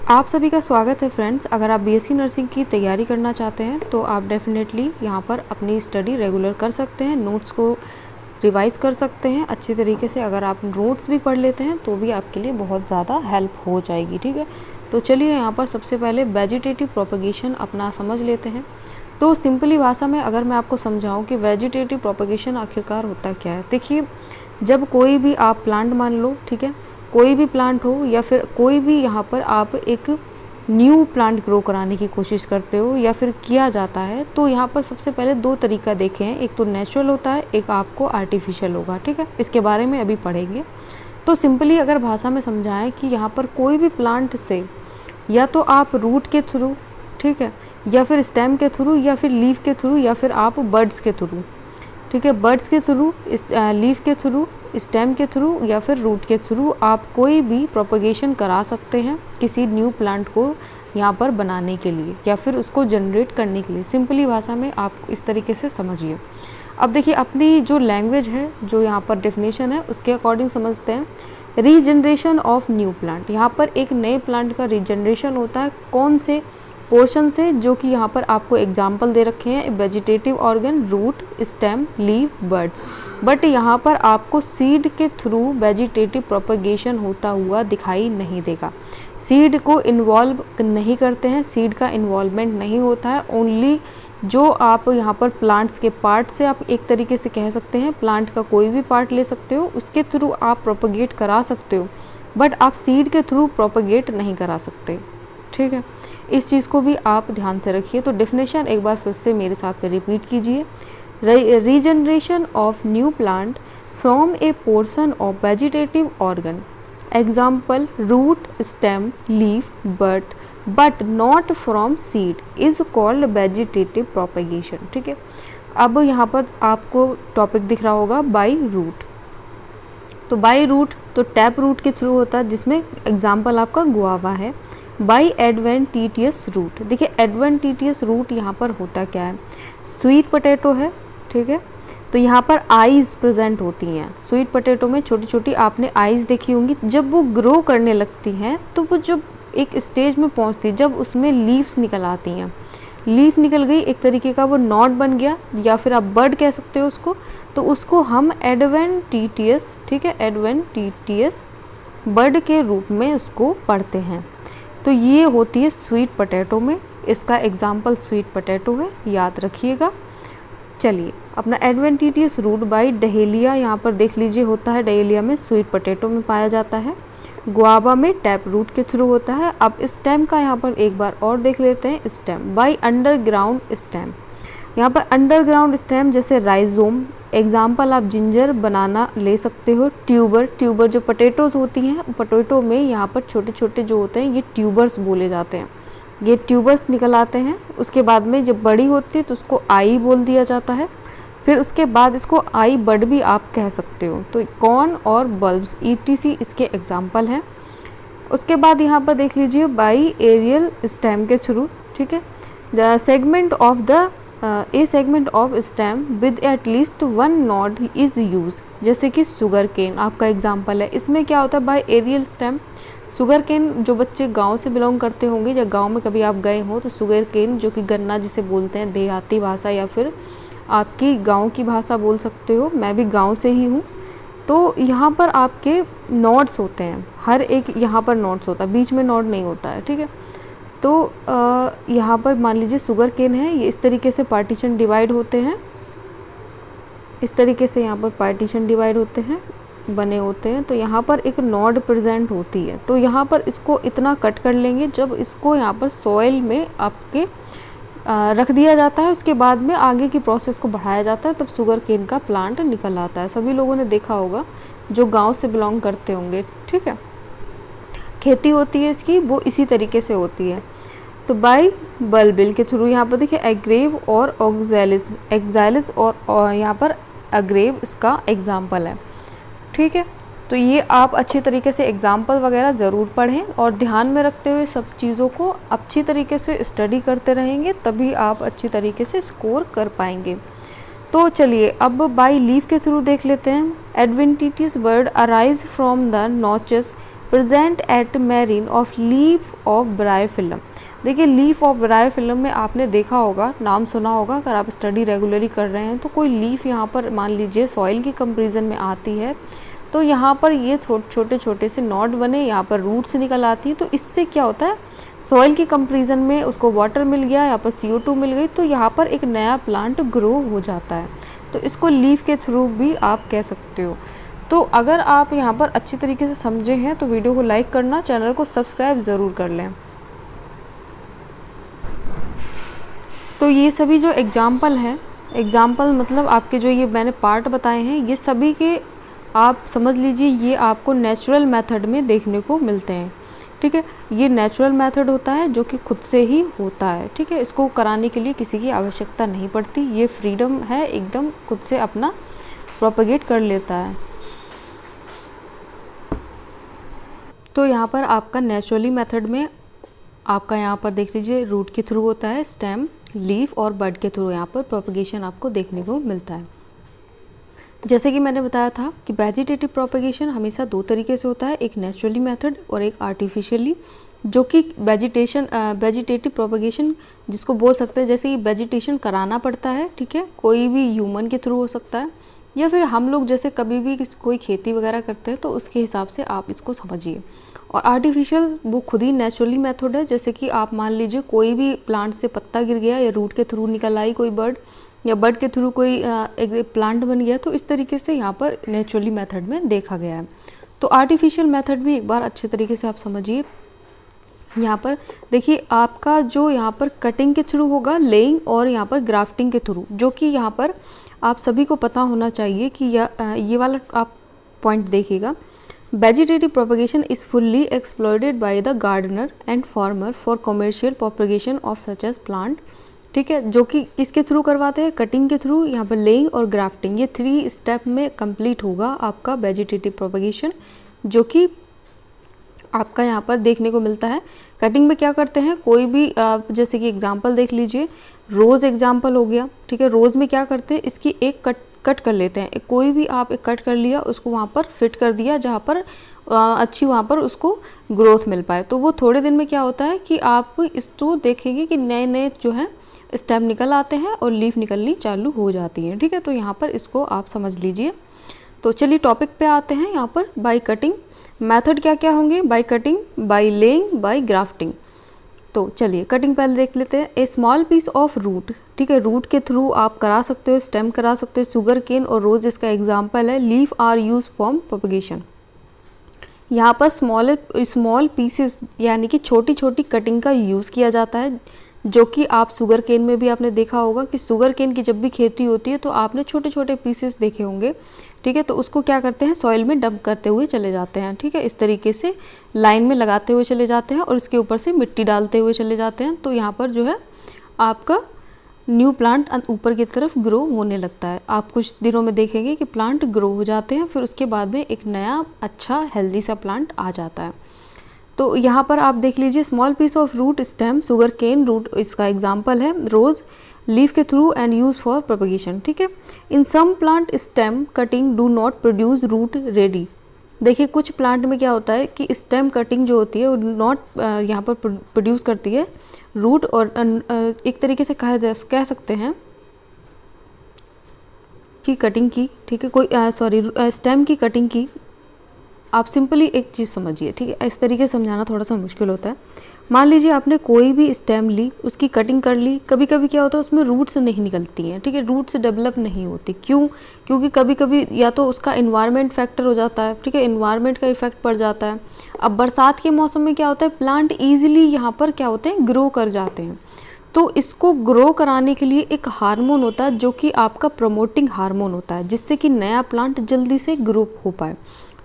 आप सभी का स्वागत है फ्रेंड्स। अगर आप बीएससी नर्सिंग की तैयारी करना चाहते हैं तो आप डेफिनेटली यहाँ पर अपनी स्टडी रेगुलर कर सकते हैं, नोट्स को रिवाइज कर सकते हैं अच्छी तरीके से। अगर आप नोट्स भी पढ़ लेते हैं तो भी आपके लिए बहुत ज़्यादा हेल्प हो जाएगी, ठीक है। तो चलिए यहाँ पर सबसे पहले वेजिटेटिव प्रोपगेशन अपना समझ लेते हैं। तो सिंपली भाषा में अगर मैं आपको समझाऊँ कि वेजिटेटिव प्रोपगेशन आखिरकार होता क्या है। देखिए, जब कोई भी आप प्लांट मान लो, ठीक है, कोई भी प्लांट हो या फिर कोई भी यहाँ पर आप एक न्यू प्लांट ग्रो कराने की कोशिश करते हो या फिर किया जाता है, तो यहाँ पर सबसे पहले दो तरीका देखे हैं। एक तो नेचुरल होता है, एक आपको आर्टिफिशियल होगा, ठीक है। इसके बारे में अभी पढ़ेंगे। तो सिंपली अगर भाषा में समझाएं कि यहाँ पर कोई भी प्लांट से या तो आप रूट के थ्रू, ठीक है, या फिर स्टेम के थ्रू, या फिर लीफ के थ्रू, या फिर आप बर्ड्स के थ्रू, ठीक है, बर्ड्स के थ्रू, लीफ के थ्रू, स्टेम के थ्रू या फिर रूट के थ्रू आप कोई भी प्रोपगेशन करा सकते हैं किसी न्यू प्लांट को यहाँ पर बनाने के लिए या फिर उसको जनरेट करने के लिए। सिंपली भाषा में आप इस तरीके से समझिए। अब देखिए, अपनी जो लैंग्वेज है, जो यहाँ पर डेफिनेशन है, उसके अकॉर्डिंग समझते हैं। रीजनरेशन ऑफ न्यू प्लांट, यहाँ पर एक नए प्लांट का रीजनरेशन होता है। कौन से पोर्शन से, जो कि यहाँ पर आपको एग्जाम्पल दे रखे हैं, vegetative organ, root, stem, leaf, buds. But यहाँ पर आपको सीड के थ्रू वेजिटेटिव प्रोपगेशन होता हुआ दिखाई नहीं देगा। सीड को इन्वॉल्व नहीं करते हैं, सीड का इन्वॉल्वमेंट नहीं होता है। ओनली जो आप यहाँ पर प्लांट्स के पार्ट से, आप एक तरीके से कह सकते हैं प्लांट का कोई भी पार्ट ले सकते हो, उसके थ्रू आप प्रोपगेट करा सकते हो, बट आप सीड के थ्रू प्रोपगेट नहीं करा सकते, ठीक है। इस चीज़ को भी आप ध्यान से रखिए। तो डेफिनेशन एक बार फिर से मेरे साथ में रिपीट कीजिए। Regeneration of new plant from a portion of vegetative organ, example root, stem, leaf, but not from seed, is called vegetative propagation, ठीक है। अब यहाँ पर आपको टॉपिक दिख रहा होगा बाई रूट। तो बाई रूट तो टैप रूट के थ्रू होता है, जिसमें एग्जाम्पल आपका गुआवा है। बाई एडवेंटिटियस रूट, देखिए एडवेंटिटियस रूट यहाँ पर होता क्या है, स्वीट पोटैटो है, ठीक है। तो यहाँ पर आइज़ प्रेजेंट होती हैं। स्वीट पोटैटो में छोटी छोटी आपने आइज़ देखी होंगी। जब वो ग्रो करने लगती हैं तो वो जब एक स्टेज में पहुँचती है, जब उसमें लीव्स निकल आती हैं, लीफ निकल गई, एक तरीके का वो नॉट बन गया, या फिर आप बर्ड कह सकते हो उसको, तो उसको हम एडवेंटिटियस, ठीक है, एडवेंटिटियस बर्ड के रूप में उसको पढ़ते हैं। तो ये होती है स्वीट पोटैटो में, इसका एग्जाम्पल स्वीट पोटैटो है, याद रखिएगा। चलिए, अपना एडवेंटिटियस रूट बाई डहेलिया यहाँ पर देख लीजिए होता है, डहेलिया में स्वीट पोटैटो में पाया जाता है। गुआवा में टैप रूट के थ्रू होता है। अब स्टेम का यहाँ पर एक बार और देख लेते हैं। स्टेम बाई अंडरग्राउंड स्टेम, यहाँ पर अंडरग्राउंड स्टेम जैसे राइजोम, एग्जाम्पल आप जिंजर, बनाना ले सकते हो। ट्यूबर जो पोटैटोज होती हैं, पोटैटो में यहाँ पर छोटे छोटे जो होते हैं ये ट्यूबर्स बोले जाते हैं, ये ट्यूबर्स निकल आते हैं। उसके बाद में जब बड़ी होती है तो उसको आई बोल दिया जाता है। फिर उसके बाद इसको आई बड भी आप कह सकते हो। तो कॉर्न और बल्ब्स ETC इसके एग्जाम्पल हैं। उसके बाद यहाँ पर देख लीजिए बाई एरियल स्टेम के थ्रू, ठीक है, the segment of the a segment of stem with at least one node is use, जैसे कि शुगर केन आपका एग्जाम्पल है। इसमें क्या होता है, by aerial stem, sugar cane, जो बच्चे गांव से बिलोंग करते होंगे या गांव में कभी आप गए हो तो शुगर केन, जो कि गन्ना जिसे बोलते हैं, देहाती भाषा या फिर आपकी गांव की भाषा बोल सकते हो, मैं भी गांव से ही हूँ। तो यहाँ पर आपके नॉड्स होते हैं, हर एक यहाँ पर नॉड्स होता है, बीच में नॉड नहीं होता है, ठीक है। तो यहाँ पर मान लीजिए शुगर केन है, ये इस तरीके से पार्टीशन डिवाइड होते हैं, इस तरीके से यहाँ पर पार्टीशन डिवाइड होते हैं, बने होते हैं। तो यहाँ पर एक नॉड प्रेजेंट होती है। तो यहाँ पर इसको इतना कट कर लेंगे, जब इसको यहाँ पर सॉइल में आपके रख दिया जाता है, उसके बाद में आगे की प्रोसेस को बढ़ाया जाता है, तब शुगर केन का प्लांट निकल आता है। सभी लोगों ने देखा होगा जो गांव से बिलोंग करते होंगे, ठीक है। खेती होती है इसकी, वो इसी तरीके से होती है। तो बाई बल्बिल के थ्रू यहाँ पर देखिए एग्रेव और एक्साइलिस और यहाँ पर अग्रेव इसका एग्जाम्पल है, ठीक है। तो ये आप अच्छी तरीके से एग्जाम्पल वगैरह ज़रूर पढ़ें और ध्यान में रखते हुए सब चीज़ों को अच्छी तरीके से स्टडी करते रहेंगे, तभी आप अच्छी तरीके से स्कोर कर पाएंगे। तो चलिए अब बाई लीफ के थ्रू देख लेते हैं। Adventitious bird arise from the notches present at marine of leaf of bryophyllum. देखिए लीफ ऑफ ब्रायोफिलम में आपने देखा होगा, नाम सुना होगा, अगर आप स्टडी रेगुलरली कर रहे हैं तो कोई लीफ यहाँ पर मान लीजिए सॉइल की कंपेरिजन में आती है, तो यहाँ पर ये छोटे छोटे से नॉड बने, यहाँ पर रूट्स निकल आती है। तो इससे क्या होता है, सॉइल की कंपेरिजन में उसको वाटर मिल गया, यहाँ पर CO2 मिल गई, तो यहाँ पर एक नया प्लांट ग्रो हो जाता है। तो इसको लीफ के थ्रू भी आप कह सकते हो। तो अगर आप यहाँ पर अच्छी तरीके से समझे हैं तो वीडियो को लाइक करना, चैनल को सब्सक्राइब ज़रूर कर लें। तो ये सभी जो एग्जाम्पल हैं, एग्जाम्पल मतलब आपके जो ये मैंने पार्ट बताए हैं, ये सभी के आप समझ लीजिए ये आपको नेचुरल मेथड में देखने को मिलते हैं। ठीक है, ये नेचुरल मेथड होता है जो कि खुद से ही होता है। ठीक है, इसको कराने के लिए किसी की आवश्यकता नहीं पड़ती, ये फ्रीडम है, एकदम खुद से अपना प्रोपेगेट कर लेता है। तो यहाँ पर आपका नेचुरली मेथड में आपका यहाँ पर देख लीजिए रूट के थ्रू होता है, स्टेम, लीफ और बड के थ्रू यहाँ पर प्रोपेगेशन आपको देखने को मिलता है। जैसे कि मैंने बताया था कि वेजिटेटिव प्रोपेगेशन हमेशा दो तरीके से होता है, एक नेचुरली मेथड और एक आर्टिफिशियली। जो कि वेजिटेटिव प्रोपेगेशन जिसको बोल सकते हैं, जैसे कि वेजिटेशन कराना पड़ता है, ठीक है, कोई भी ह्यूमन के थ्रू हो सकता है या फिर हम लोग जैसे कभी भी कोई खेती वगैरह करते हैं तो उसके हिसाब से आप इसको समझिए। और आर्टिफिशियल वो खुद ही नेचुरली मेथड है, जैसे कि आप मान लीजिए कोई भी प्लांट से पत्ता गिर गया या रूट के थ्रू निकल आई कोई बर्ड या बर्ड के थ्रू कोई एक प्लांट बन गया, तो इस तरीके से यहाँ पर नेचुरली मेथड में देखा गया है। तो आर्टिफिशियल मेथड भी एक बार अच्छे तरीके से आप समझिए। यहाँ पर देखिए आपका जो यहाँ पर कटिंग के थ्रू होगा, लेइंग, और यहाँ पर ग्राफ्टिंग के थ्रू, जो कि यहाँ पर आप सभी को पता होना चाहिए कि ये वाला आप पॉइंट देखिएगा। Vegetative propagation is fully exploited by the gardener and farmer for commercial propagation of such as plant. ठीक है, जो कि किसके थ्रू करवाते हैं, कटिंग के थ्रू, यहाँ पर लेइंग और ग्राफ्टिंग, ये 3 स्टेप में कंप्लीट होगा आपका वेजिटेटिव प्रोपेगेशन, जो कि आपका यहाँ पर देखने को मिलता है। कटिंग में क्या करते हैं, कोई भी जैसे कि एग्जांपल देख लीजिए, रोज़ एग्जांपल हो गया। ठीक है, रोज़ में क्या करते हैं, इसकी एक कट कर लेते हैं, कोई भी आप एक कट कर लिया, उसको वहाँ पर फिट कर दिया जहाँ पर अच्छी वहाँ पर उसको ग्रोथ मिल पाए। तो वो थोड़े दिन में क्या होता है कि आप इसको देखेंगे कि नए नए जो है स्टेम निकल आते हैं और लीफ निकलनी चालू हो जाती है। ठीक है, तो यहाँ पर इसको आप समझ लीजिए। तो चलिए टॉपिक पे आते हैं। यहाँ पर बाय कटिंग मेथड क्या क्या होंगे, by cutting, by laying, by grafting. तो चलिए कटिंग पहले देख लेते हैं। A small piece of root, ठीक है, रूट के थ्रू आप करा सकते हो, स्टेम करा सकते हो, शुगर केन और रोज इसका एग्जाम्पल है। Leaf are use for propagation. यहाँ पर स्मॉल पीसेस यानी कि छोटी छोटी कटिंग का यूज़ किया जाता है, जो कि आप शुगर केन में भी आपने देखा होगा कि शुगर केन की जब भी खेती होती है तो आपने छोटे छोटे पीसेस देखे होंगे। ठीक है, तो उसको क्या करते हैं, सॉइल में डंप करते हुए चले जाते हैं। ठीक है, इस तरीके से लाइन में लगाते हुए चले जाते हैं और इसके ऊपर से मिट्टी डालते हुए चले जाते हैं। तो यहाँ पर जो है आपका न्यू प्लांट ऊपर की तरफ ग्रो होने लगता है। आप कुछ दिनों में देखेंगे कि प्लांट ग्रो हो जाते हैं, फिर उसके बाद में एक नया अच्छा हेल्दी सा प्लांट आ जाता है। तो यहाँ पर आप देख लीजिए, small piece of root stem, sugar cane root इसका एग्जाम्पल है, रोज, लीफ के through and use for propagation. ठीक है, in some plant stem cutting do not produce root ready. देखिए कुछ प्लांट में क्या होता है कि स्टेम कटिंग जो होती है वो नॉट यहाँ पर प्रोड्यूस करती है रूट, और एक तरीके से कह सकते हैं कि कटिंग की, ठीक है, कोई स्टेम की कटिंग की। आप सिंपली एक चीज़ समझिए, ठीक है, इस तरीके से समझाना थोड़ा सा मुश्किल होता है। मान लीजिए आपने कोई भी स्टेम ली, उसकी कटिंग कर ली, कभी कभी क्या होता है उसमें रूट्स नहीं निकलती हैं। ठीक है, रूट्स डेवलप नहीं होती, क्यों, क्योंकि कभी कभी या तो उसका इन्वायरमेंट फैक्टर हो जाता है। ठीक है, इन्वायरमेंट का इफेक्ट पड़ जाता है। अब बरसात के मौसम में क्या होता है, प्लांट ईजिली यहाँ पर क्या होते हैं, ग्रो कर जाते हैं। तो इसको ग्रो कराने के लिए एक हार्मोन होता है जो कि आपका प्रमोटिंग हार्मोन होता है, जिससे कि नया प्लांट जल्दी से ग्रो हो पाए।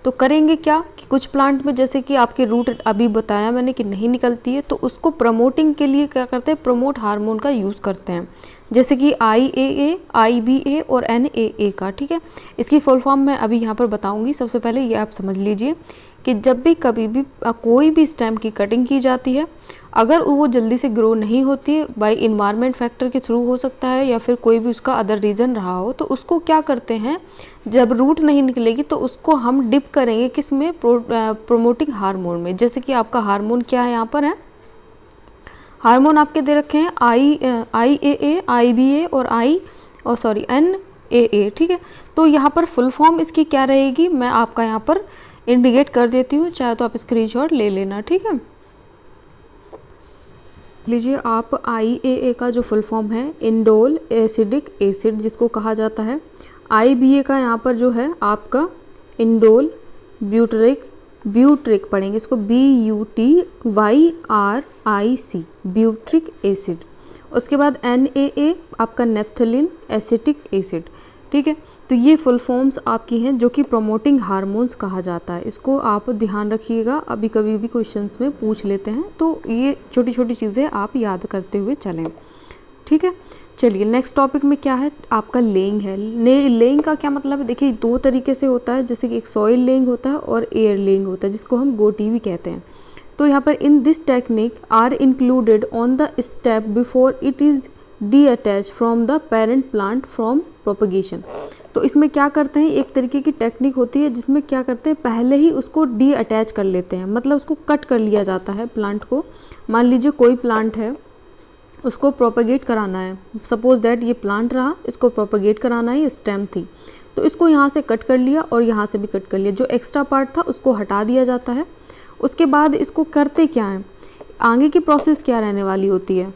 तो करेंगे क्या कि कुछ प्लांट में जैसे कि आपके रूट अभी बताया मैंने कि नहीं निकलती है, तो उसको प्रमोटिंग के लिए क्या करते हैं, प्रमोट हार्मोन का यूज़ करते हैं, जैसे कि IAA, IBA और NAA का। ठीक है, इसकी फुल फॉर्म मैं अभी यहाँ पर बताऊँगी। सबसे पहले ये आप समझ लीजिए कि जब भी कभी भी कोई भी स्टेम की कटिंग की जाती है, अगर वो जल्दी से ग्रो नहीं होती है, बाय इन्वायरमेंट फैक्टर के थ्रू हो सकता है या फिर कोई भी उसका अदर रीज़न रहा हो, तो उसको क्या करते हैं, जब रूट नहीं निकलेगी तो उसको हम डिप करेंगे किस में, प्रोमोटिंग हार्मोन में। जैसे कि आपका हार्मोन क्या है, यहाँ पर है हार्मोन आपके दे रखे हैं IAA, IBA और NAA, ठीक है। तो यहाँ पर फुल फॉर्म इसकी क्या रहेगी, मैं आपका यहाँ पर इंडिकेट कर देती हूँ, चाहे तो आप स्क्रीनशॉट ले लेना, ठीक है। लीजिए आप IAA का जो फुल फॉर्म है इंडोल एसिडिक एसिड जिसको कहा जाता है। IBA का यहाँ पर जो है आपका इंडोल ब्यूट्रिक पढ़ेंगे इसको, BUTYRIC ब्यूट्रिक एसिड। उसके बाद NAA आपका नेफ्थलीन एसिटिक एसिड, ठीक है। तो ये फुल फॉर्म्स आपकी हैं जो कि प्रोमोटिंग हार्मोन्स कहा जाता है। इसको आप ध्यान रखिएगा, अभी कभी भी क्वेश्चंस में पूछ लेते हैं, तो ये छोटी छोटी चीज़ें आप याद करते हुए चलें, ठीक है। चलिए नेक्स्ट टॉपिक में क्या है, आपका लेइंग है। लेइंग का क्या मतलब है, देखिए 2 तरीके से होता है, जैसे कि एक सॉइल लेइंग होता है और एयर लेइंग होता है, जिसको हम गोटी भी कहते हैं। तो यहाँ पर in this technique are included on the step before it is detach from the parent plant from propagation. तो इसमें क्या करते हैं, एक तरीके की टेक्निक होती है जिसमें क्या करते हैं, पहले ही उसको डीअटैच कर लेते हैं, मतलब उसको कट कर लिया जाता है प्लांट को। मान लीजिए कोई प्लांट है, उसको प्रोपगेट कराना है, सपोज दैट ये प्लांट रहा, इसको प्रोपगेट कराना है, ये स्टेम थी, तो इसको यहाँ से कट कर लिया और यहाँ से भी कट कर लिया, जो एक्स्ट्रा पार्ट था उसको हटा दिया जाता है। उसके बाद इसको करते क्या है, आगे की प्रोसेस क्या रहने वाली होती है,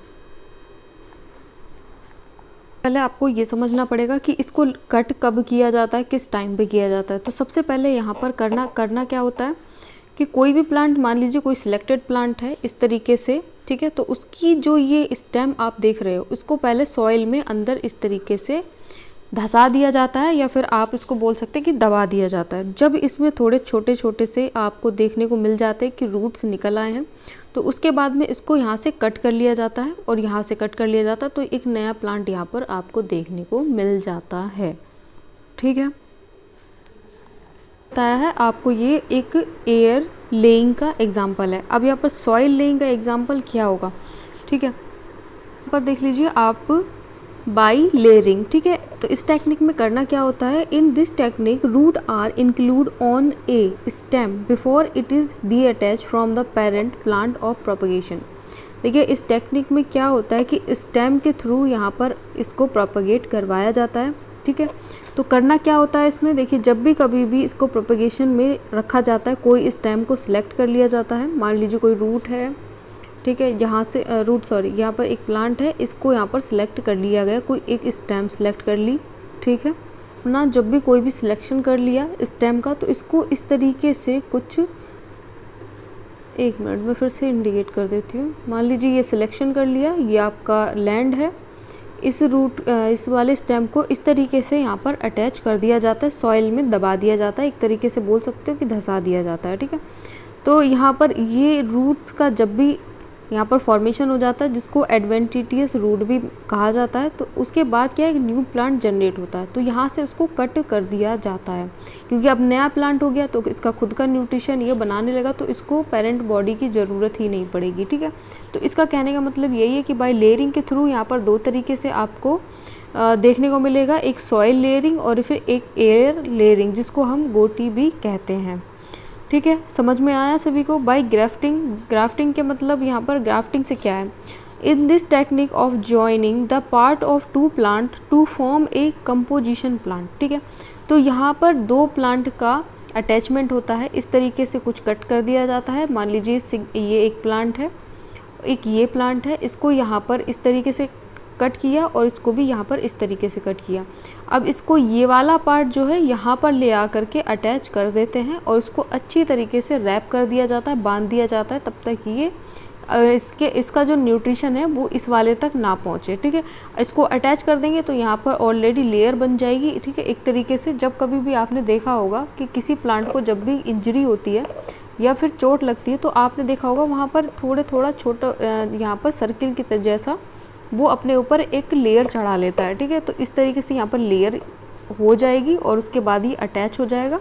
पहले आपको ये समझना पड़ेगा कि इसको कट कब किया जाता है, किस टाइम पे किया जाता है। तो सबसे पहले यहाँ पर करना क्या होता है कि कोई भी प्लांट, मान लीजिए कोई सिलेक्टेड प्लांट है इस तरीके से, ठीक है, तो उसकी जो ये स्टेम आप देख रहे हो, उसको पहले सॉइल में अंदर इस तरीके से धंसा दिया जाता है, या फिर आप इसको बोल सकते हैं कि दबा दिया जाता है। जब इसमें थोड़े छोटे छोटे से आपको देखने को मिल जाते हैं कि रूट्स निकल आए हैं, तो उसके बाद में इसको यहाँ से कट कर लिया जाता है और यहाँ से कट कर लिया जाता है, तो एक नया प्लांट यहाँ पर आपको देखने को मिल जाता है, ठीक है। बताया है आपको, ये एक एयर लेइंग का एग्जाम्पल है। अब यहाँ पर सॉइल लेइंग का एग्जाम्पल क्या होगा, ठीक है। यहाँ पर देख लीजिए आप बाई लेयरिंग, ठीक है। तो इस टेक्निक में करना क्या होता है, in this technique root are include on a stem before it is detach from the parent plant of propagation. देखिए इस टेक्निक में क्या होता है कि स्टेम के थ्रू यहाँ पर इसको प्रोपगेट करवाया जाता है, ठीक है। तो करना क्या होता है इसमें, देखिए जब भी कभी भी इसको प्रोपगेशन में रखा जाता है, कोई स्टेम को सिलेक्ट कर लिया जाता है। मान लीजिए कोई रूट है, ठीक है, यहाँ से यहाँ पर एक प्लांट है, इसको यहाँ पर सिलेक्ट कर लिया गया, कोई एक स्टेम सिलेक्ट कर ली, ठीक है ना। जब भी कोई भी सिलेक्शन कर लिया स्टेम का, तो इसको इस तरीके से कुछ, एक मिनट में फिर से इंडिकेट कर देती हूँ। मान लीजिए ये सिलेक्शन कर लिया, ये आपका लैंड है, इस वाले स्टेम को इस तरीके से यहाँ पर अटैच कर दिया जाता है, सॉइल में दबा दिया जाता है, एक तरीके से बोल सकते हो कि धंसा दिया जाता है, ठीक है। तो यहाँ पर ये रूट्स का जब भी यहाँ पर फॉर्मेशन हो जाता है, जिसको एडवेंटिटियस रूट भी कहा जाता है, तो उसके बाद क्या है, एक न्यू प्लांट जनरेट होता है। तो यहाँ से उसको कट कर दिया जाता है, क्योंकि अब नया प्लांट हो गया, तो इसका खुद का न्यूट्रिशन ये बनाने लगा, तो इसको पेरेंट बॉडी की ज़रूरत ही नहीं पड़ेगी, ठीक है। तो इसका कहने का मतलब यही है कि बाय लेयरिंग के थ्रू यहाँ पर 2 तरीके से आपको देखने को मिलेगा, एक सॉइल लेयरिंग और फिर एक एयर लेयरिंग, जिसको हम गोटी भी कहते हैं, ठीक है। समझ में आया सभी को। बाय ग्राफ्टिंग के मतलब यहाँ पर ग्राफ्टिंग से क्या है, in this technique of joining the part of 2 plant to form a composition plant, ठीक है। तो यहाँ पर 2 प्लांट का अटैचमेंट होता है, इस तरीके से कुछ कट कर दिया जाता है। मान लीजिए ये एक प्लांट है, एक ये प्लांट है, इसको यहाँ पर इस तरीके से कट किया और इसको भी यहाँ पर इस तरीके से कट किया। अब इसको ये वाला पार्ट जो है यहाँ पर ले आ करके अटैच कर देते हैं और इसको अच्छी तरीके से रैप कर दिया जाता है, बांध दिया जाता है, तब तक ये इसका जो न्यूट्रिशन है वो इस वाले तक ना पहुँचे, ठीक है। इसको अटैच कर देंगे तो यहाँ पर ऑलरेडी लेयर बन जाएगी, ठीक है। एक तरीके से जब कभी भी आपने देखा होगा कि किसी प्लांट को जब भी इंजरी होती है या फिर चोट लगती है, तो आपने देखा होगा वहाँ पर थोड़ा छोटा यहाँ पर सर्किल की जैसा वो अपने ऊपर एक लेयर चढ़ा लेता है, ठीक है। तो इस तरीके से यहाँ पर लेयर हो जाएगी और उसके बाद ही अटैच हो जाएगा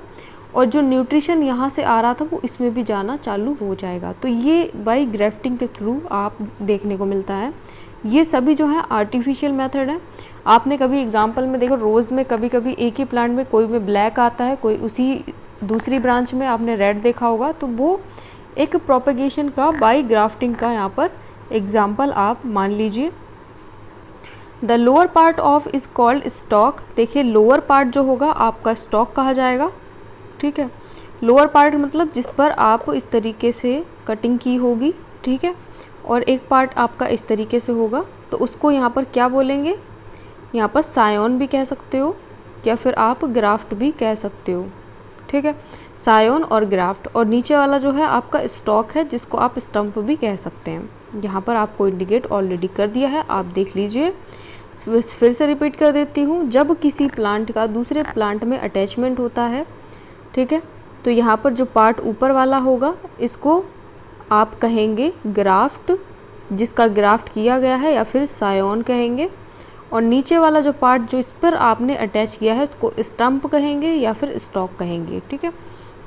और जो न्यूट्रिशन यहाँ से आ रहा था वो इसमें भी जाना चालू हो जाएगा। तो ये बाय ग्राफ्टिंग के थ्रू आप देखने को मिलता है। ये सभी जो है आर्टिफिशियल मेथड है। आपने कभी एग्जांपल में देखो, रोज़ में कभी कभी एक ही प्लांट में कोई में ब्लैक आता है, कोई उसी दूसरी ब्रांच में आपने रेड देखा होगा, तो वो एक प्रोपेगेशन का बाय ग्राफ्टिंग का यहाँ पर एग्जाम्पल आप मान लीजिए। The lower part of is called stock. देखिए लोअर पार्ट जो होगा आपका स्टॉक कहा जाएगा, ठीक है। लोअर पार्ट मतलब जिस पर आप इस तरीके से कटिंग की होगी, ठीक है, और एक पार्ट आपका इस तरीके से होगा, तो उसको यहाँ पर क्या बोलेंगे, यहाँ पर सायोन भी कह सकते हो या फिर आप ग्राफ्ट भी कह सकते हो, ठीक है, सायोन और ग्राफ्ट। और नीचे वाला जो है आपका स्टॉक है, जिसको आप स्टम्प भी कह सकते हैं। यहाँ पर आपको इंडिकेट ऑलरेडी कर दिया है, आप देख लीजिए। फिर से रिपीट कर देती हूँ, जब किसी प्लांट का दूसरे प्लांट में अटैचमेंट होता है, ठीक है, तो यहाँ पर जो पार्ट ऊपर वाला होगा इसको आप कहेंगे ग्राफ्ट, जिसका ग्राफ्ट किया गया है, या फिर सायोन कहेंगे। और नीचे वाला जो पार्ट जो इस पर आपने अटैच किया है उसको स्टम्प कहेंगे या फिर स्टॉक कहेंगे, ठीक है।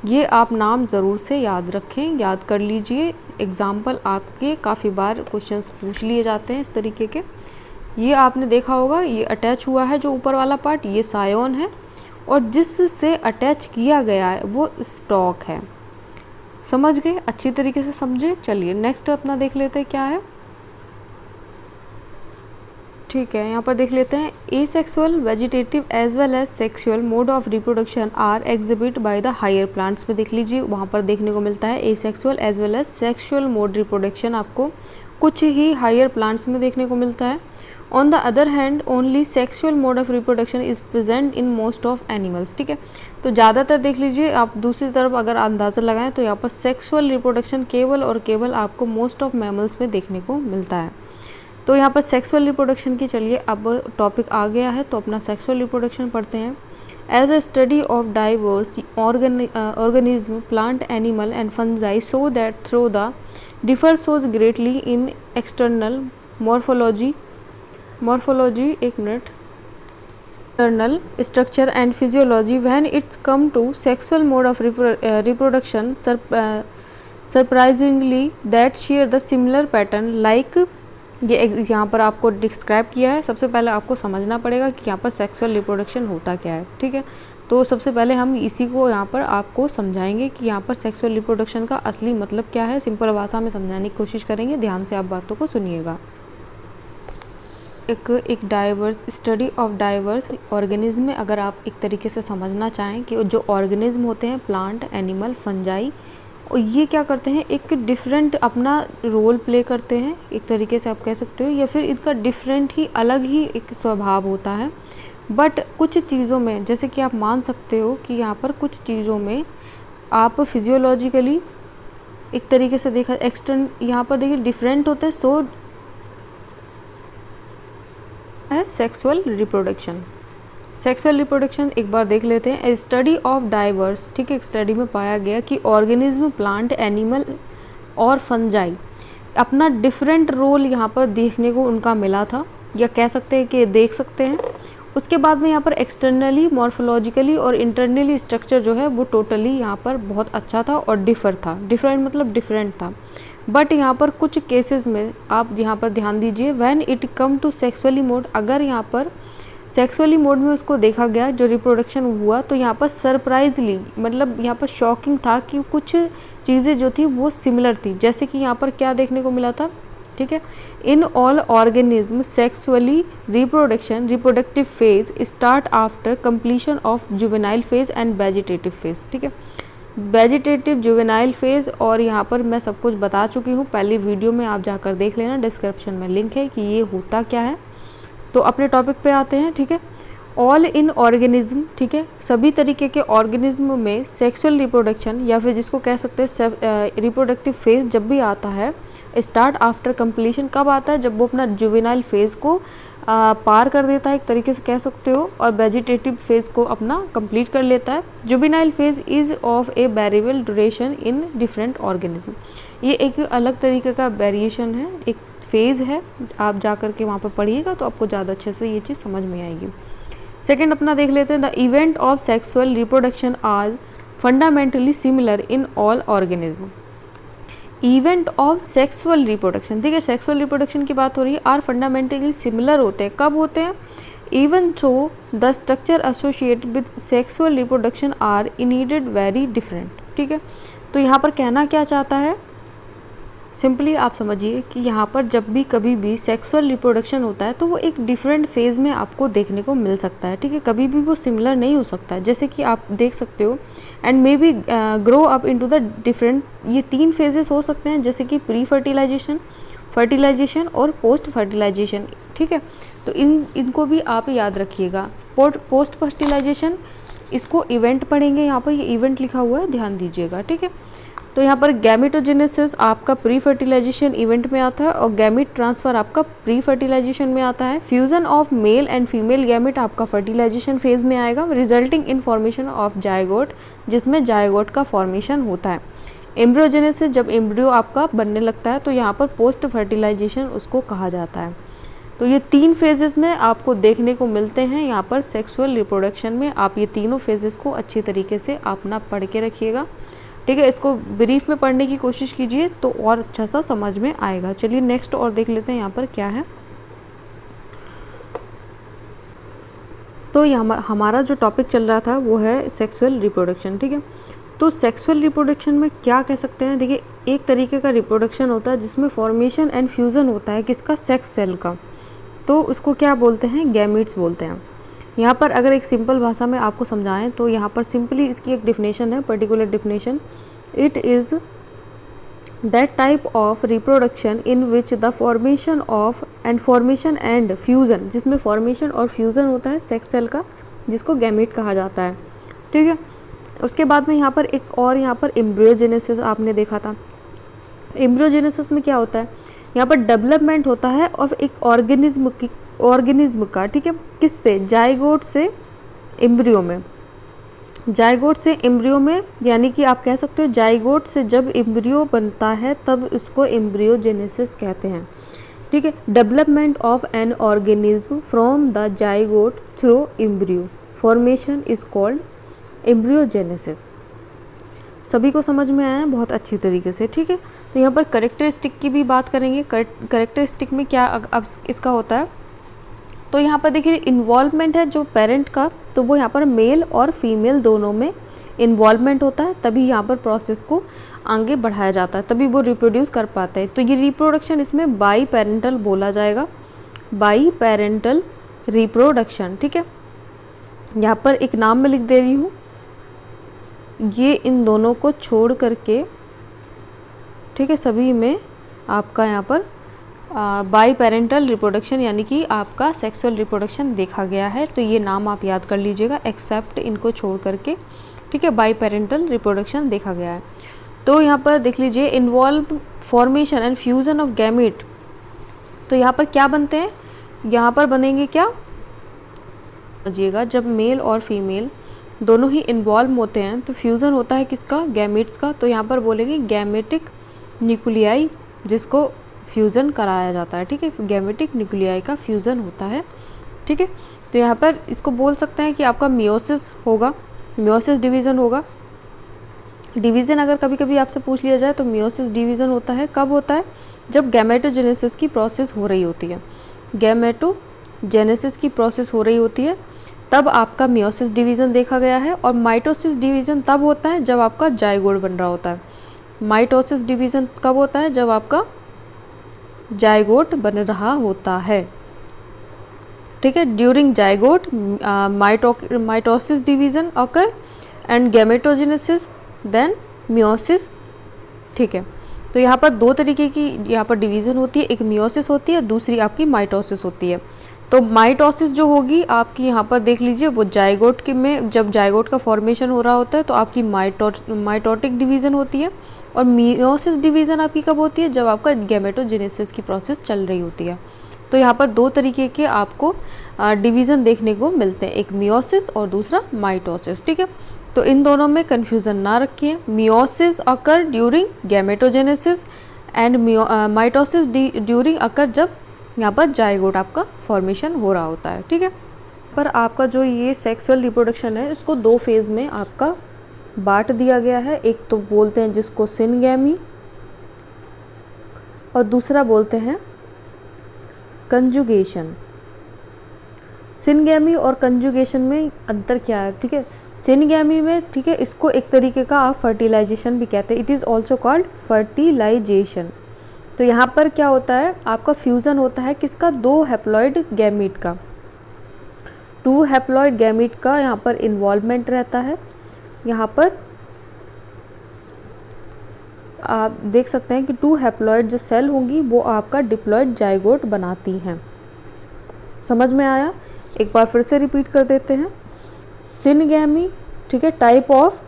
ये आप नाम ज़रूर से याद रखें, याद कर लीजिए। एग्जाम्पल आपके काफ़ी बार क्वेश्चंस पूछ लिए जाते हैं इस तरीके के। ये आपने देखा होगा, ये अटैच हुआ है जो ऊपर वाला पार्ट, ये सायोन है, और जिससे अटैच किया गया है वो स्टॉक है। समझ गए, अच्छी तरीके से समझे। चलिए नेक्स्ट अपना देख लेते हैं क्या है, ठीक है। यहाँ पर देख लेते हैं, asexual vegetative as well as sexual mode of reproduction are exhibit by the higher plants में देख लीजिए, वहाँ पर देखने को मिलता है asexual as well as sexual mode reproduction आपको कुछ ही हायर प्लांट्स में देखने को मिलता है। On the other hand only sexual mode of reproduction is present in most of animals, ठीक है। तो ज़्यादातर देख लीजिए आप, दूसरी तरफ अगर अंदाज़ा लगाएं तो यहाँ पर सेक्सुअल रिप्रोडक्शन केवल और केवल आपको मोस्ट ऑफ मैमल्स में देखने को मिलता है। तो यहाँ पर सेक्सुअल रिप्रोडक्शन की, चलिए अब टॉपिक आ गया है तो अपना सेक्सुअल रिप्रोडक्शन पढ़ते हैं। As a study of diverse organism plant animal and fungi so that through the differ so greatly in external morphology एक मिनट, external structure and physiology when it's come to sexual mode of reproduction surprisingly that share the similar pattern like. ये यहाँ पर आपको describe किया है। सबसे पहले आपको समझना पड़ेगा कि यहाँ पर सेक्सुअल रिप्रोडक्शन होता क्या है, ठीक है। तो सबसे पहले हम इसी को यहाँ पर आपको समझाएंगे कि यहाँ पर सेक्सुअल रिप्रोडक्शन का असली मतलब क्या है, सिंपल भाषा में समझाने की कोशिश करेंगे। ध्यान से आप बातों को सुनिएगा। एक diverse study of diverse organism में अगर आप एक तरीके से समझना चाहें कि जो ऑर्गेनिज्म होते हैं प्लांट एनिमल फंजाई, और ये क्या करते हैं, एक डिफरेंट अपना रोल प्ले करते हैं, एक तरीके से आप कह सकते हो, या फिर इनका डिफरेंट ही अलग ही एक स्वभाव होता है। बट कुछ चीज़ों में, जैसे कि आप मान सकते हो कि यहाँ पर कुछ चीज़ों में आप फिजियोलॉजिकली एक तरीके से देखा एक्सटर्न, यहाँ पर देखिए डिफरेंट होते हैं। सो है सेक्सुअल रिप्रोडक्शन। सेक्सुअल रिप्रोडक्शन एक बार देख लेते हैं। स्टडी ऑफ डाइवर्स, ठीक है, एक स्टडी में पाया गया कि ऑर्गेनिज्म प्लांट एनिमल और फंजाई अपना डिफरेंट रोल यहाँ पर देखने को उनका मिला था, या कह सकते हैं कि देख सकते हैं। उसके बाद में यहाँ पर एक्सटर्नली मॉर्फोलॉजिकली और इंटरनली स्ट्रक्चर जो है वो टोटली यहाँ पर बहुत अच्छा था और डिफर था। डिफरेंट मतलब डिफरेंट था। बट यहाँ पर कुछ केसेस में आप यहाँ पर ध्यान दीजिए, when it come to sexually mode, अगर यहाँ पर सेक्सुअली मोड में उसको देखा गया जो रिप्रोडक्शन हुआ, तो यहाँ पर सरप्राइजली मतलब यहाँ पर शॉकिंग था कि कुछ चीज़ें जो थी वो सिमिलर थी। जैसे कि यहाँ पर क्या देखने को मिला था, ठीक है, इन all organism sexually reproductive phase start after completion of juvenile phase and vegetative phase, ठीक है। वेजिटेटिव जुवेनाइल फेज, और यहाँ पर मैं सब कुछ बता चुकी हूँ पहली वीडियो में, आप जाकर देख लेना, डिस्क्रिप्शन में लिंक है कि ये होता क्या है। तो अपने टॉपिक पे आते हैं, ठीक है। ऑल इन ऑर्गेनिज्म, ठीक है, सभी तरीके के ऑर्गेनिज्म में सेक्सुअल रिप्रोडक्शन या फिर जिसको कह सकते हैं रिप्रोडक्टिव फेज जब भी आता है, स्टार्ट आफ्टर कंप्लीशन कब आता है, जब वो अपना जुवेनाइल फेज को पार कर देता है, एक तरीके से कह सकते हो, और वेजिटेटिव फेज को अपना कंप्लीट कर लेता है। Juvenile phase is of a variable duration in different organism. ये एक अलग तरीके का वेरिएशन है, एक फेज़ है, आप जा कर के वहाँ पर पढ़िएगा तो आपको ज़्यादा अच्छे से ये चीज़ समझ में आएगी। सेकंड अपना देख लेते हैं, the event of sexual reproduction आज fundamentally similar in all organism. Event of sexual reproduction, ठीक है, सेक्सुअल रिप्रोडक्शन की बात हो रही है, आर फंडामेंटली सिमिलर होते हैं, कब होते हैं, even so the structure associated with sexual reproduction are indeed very different, ठीक है। तो यहाँ पर कहना क्या चाहता है, सिंपली आप समझिए कि यहाँ पर जब भी कभी भी सेक्सुअल रिप्रोडक्शन होता है तो वो एक डिफरेंट फेज़ में आपको देखने को मिल सकता है, ठीक है, कभी भी वो सिमिलर नहीं हो सकता है, जैसे कि आप देख सकते हो, and may be grow up into the different, ये 3 फेजेस हो सकते हैं, जैसे कि प्री फर्टिलाइजेशन, फर्टिलाइजेशन और पोस्ट फर्टिलाइजेशन, ठीक है। तो इनको भी आप याद रखिएगा। पोस्ट फर्टिलाइजेशन, इसको इवेंट पढ़ेंगे, यहाँ पर ये इवेंट लिखा हुआ है, ध्यान दीजिएगा, ठीक है। तो यहाँ पर गैमेटोजेनेसिस आपका प्री फर्टिलाइजेशन इवेंट में आता है और गैमेट ट्रांसफ़र आपका प्री फर्टिलाइजेशन में आता है। Fusion of male and female gamete आपका फर्टिलाइजेशन फेज़ में आएगा, resulting in formation of zygote, जिसमें जायगोट का फॉर्मेशन होता है। एम्ब्रियोजेनेसिस, जब एम्ब्रियो आपका बनने लगता है तो यहाँ पर पोस्ट फर्टिलाइजेशन उसको कहा जाता है। तो ये 3 फेजेस में आपको देखने को मिलते हैं यहाँ पर सेक्सुअल रिप्रोडक्शन में। आप ये तीनों फेजेस को अच्छी तरीके से अपना पढ़ के रखिएगा, ठीक है। इसको ब्रीफ में पढ़ने की कोशिश कीजिए तो और अच्छा सा समझ में आएगा। चलिए नेक्स्ट और देख लेते हैं यहाँ पर क्या है। तो ये हमारा जो टॉपिक चल रहा था वो है सेक्सुअल रिप्रोडक्शन, ठीक है। तो सेक्सुअल रिप्रोडक्शन में क्या कह सकते हैं, देखिए एक तरीके का रिप्रोडक्शन होता है जिसमें फॉर्मेशन एंड फ्यूज़न होता है किसका, सेक्स सेल का, तो उसको क्या बोलते हैं, गैमीट्स बोलते हैं। यहाँ पर अगर एक सिंपल भाषा में आपको समझाएं तो यहाँ पर सिंपली इसकी एक डिफिनेशन है, particular definition, it is that type of reproduction in which the formation and fusion, जिसमें फॉर्मेशन और फ्यूज़न होता है सेक्स सेल का, जिसको गैमीट कहा जाता है, ठीक है। उसके बाद में यहाँ पर एक और यहाँ पर एम्ब्रियोजेनेसिस आपने देखा था। एम्ब्रियोजेनेसिस में क्या होता है, यहाँ पर डेवलपमेंट होता है और एक ऑर्गेनिज्म का, ठीक है, किससे, जाइगोट से एम्ब्रियो में, जाइगोट से एम्ब्रियो में, यानी कि आप कह सकते हो जाइगोट से जब एम्ब्रियो बनता है तब उसको एम्ब्रियोजेनेसिस कहते हैं, ठीक है। Development of an organism from the zygote through embryo formation is called embryogenesis. सभी को समझ में आया है बहुत अच्छी तरीके से, ठीक है। तो यहाँ पर करेक्टरिस्टिक की भी बात करेंगे। करेक्टरिस्टिक में क्या अब इसका होता है, तो यहाँ पर देखिए इन्वॉल्वमेंट है जो पेरेंट का, तो वो यहाँ पर मेल और फीमेल दोनों में इन्वॉल्वमेंट होता है, तभी यहाँ पर प्रोसेस को आगे बढ़ाया जाता है, तभी वो रिप्रोड्यूस कर पाता है। तो ये रिप्रोडक्शन इसमें बाई पेरेंटल बोला जाएगा, बाई पेरेंटल रिप्रोडक्शन, ठीक है। यहाँ पर एक नाम मैं लिख दे रही हूँ, ये इन दोनों को छोड़ करके, ठीक है, सभी में आपका यहाँ पर बाई पेरेंटल रिप्रोडक्शन यानी कि आपका सेक्सुअल रिप्रोडक्शन देखा गया है। तो ये नाम आप याद कर लीजिएगा, एक्सेप्ट इनको छोड़ करके, ठीक है, बाई पेरेंटल रिप्रोडक्शन देखा गया है। तो यहाँ पर देख लीजिए involve formation and fusion of gamete, तो यहाँ पर क्या बनते हैं, यहाँ पर बनेंगे क्या, समझिएगा, जब मेल और फीमेल दोनों ही इन्वॉल्व होते हैं तो फ्यूज़न होता है किसका, गैमेट्स का। तो यहाँ पर बोलेंगे गैमेटिक न्यूक्लियाई, जिसको फ्यूज़न कराया जाता है, ठीक है, गैमेटिक न्यूक्लियाई का फ्यूज़न होता है, ठीक है। तो यहाँ पर इसको बोल सकते हैं कि आपका मियोसिस होगा, मियोसिस डिवीज़न होगा। डिवीज़न अगर कभी कभी आपसे पूछ लिया जाए तो मियोसिस डिवीज़न होता है, कब होता है, जब गैमेटोजेनेसिस की प्रोसेस हो रही होती है, गैमेटोजेनेसिस की प्रोसेस हो रही होती है तब आपका मियोसिस डिवीज़न देखा गया है। और माइटोसिस डिवीज़न तब होता है जब आपका जाइगोट बन रहा होता है। माइटोसिस डिवीज़न कब होता है, जब आपका जाइगोट बन रहा होता है, ठीक है। During zygote mitosis division occur and gametogenesis then meiosis, ठीक है। तो यहाँ पर 2 तरीके की यहाँ पर डिवीज़न होती है, एक मियोसिस होती है, दूसरी आपकी माइटोसिस होती है। तो माइटोसिस जो होगी आपकी यहाँ पर देख लीजिए, वो जाइगोट के में जब जाइगोट का फॉर्मेशन हो रहा होता है तो आपकी माइटोटिक डिवीज़न होती है। और मियोसिस डिवीज़न आपकी कब होती है, जब आपका गैमेटोजेनेसिस की प्रोसेस चल रही होती है। तो यहाँ पर 2 तरीके के आपको डिवीज़न देखने को मिलते हैं, एक मियोसिस और दूसरा माइटोसिस, ठीक है। तो इन दोनों में कन्फ्यूज़न ना रखिए, meiosis occur during gametogenesis and mitosis during occur जब यहाँ पर जाइगोट आपका फॉर्मेशन हो रहा होता है, ठीक है। पर आपका जो ये सेक्सुअल रिप्रोडक्शन है इसको 2 फेज़ में आपका बांट दिया गया है। एक तो बोलते हैं जिसको सिनगैमी और दूसरा बोलते हैं कंजुगेशन। सिनगैमी और कंजुगेशन में अंतर क्या है, ठीक है। सिनगैमी में, ठीक है, इसको एक तरीके का आप फर्टिलाइजेशन भी कहते हैं, it is also called fertilisation. तो यहाँ पर क्या होता है, आपका फ्यूज़न होता है किसका, 2 हैप्लॉइड गैमीट का, 2 हैप्लॉइड गैमीट का यहाँ पर इन्वॉल्वमेंट रहता है। यहाँ पर आप देख सकते हैं कि 2 हैप्लॉइड जो सेल होंगी वो आपका डिप्लॉइड जाइगोट बनाती हैं। समझ में आया? एक बार फिर से रिपीट कर देते हैं। सिनगैमी, ठीक है, टाइप ऑफ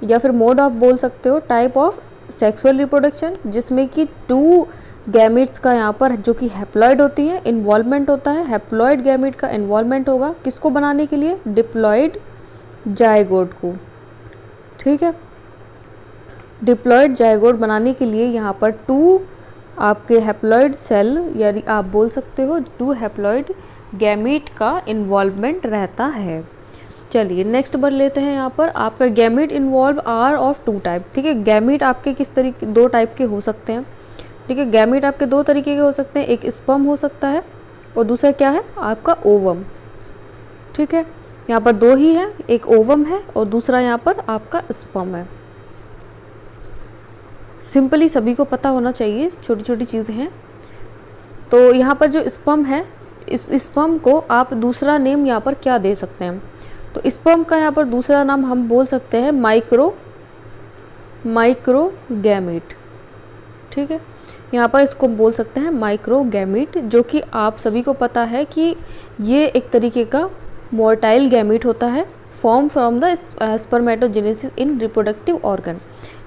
या फिर मोड ऑफ बोल सकते हो, टाइप ऑफ सेक्सुअल रिप्रोडक्शन जिसमें कि 2 गैमीट्स का यहाँ पर जो कि हैप्लॉइड होती हैं इन्वॉल्वमेंट होता है। हैप्लॉइड गैमीट का इन्वॉल्वमेंट होगा किसको बनाने के लिए, डिप्लॉइड जाइगोट को, ठीक है। डिप्लॉइड जाइगोट बनाने के लिए यहाँ पर 2 आपके हैप्लॉइड सेल यानी आप बोल सकते हो 2 हैप्लॉइड गैमीट का इन्वॉल्वमेंट रहता है। चलिए नेक्स्ट बढ़ लेते हैं। यहाँ पर आपका gamete involve are of 2 type, ठीक है। गैमीट आपके किस तरीके 2 टाइप के हो सकते हैं, ठीक है। गैमीट आपके 2 तरीके के हो सकते हैं, एक स्पर्म हो सकता है और दूसरा क्या है आपका ओवम, ठीक है। यहाँ पर 2 ही है, एक ओवम है और दूसरा यहाँ पर आपका स्पर्म है। सिंपली सभी को पता होना चाहिए, छोटी छोटी चीज़ें हैं। तो यहाँ पर जो स्पर्म है, इस स्पर्म को आप दूसरा नेम यहाँ पर क्या दे सकते हैं, तो स्पर्म का यहाँ पर दूसरा नाम हम बोल सकते हैं माइक्रोगैमीट, ठीक है। यहाँ पर इसको बोल सकते हैं माइक्रोगैमीट, जो कि आप सभी को पता है कि ये एक तरीके का मोर्टाइल गैमीट होता है, form from the spermatogenesis in reproductive organ,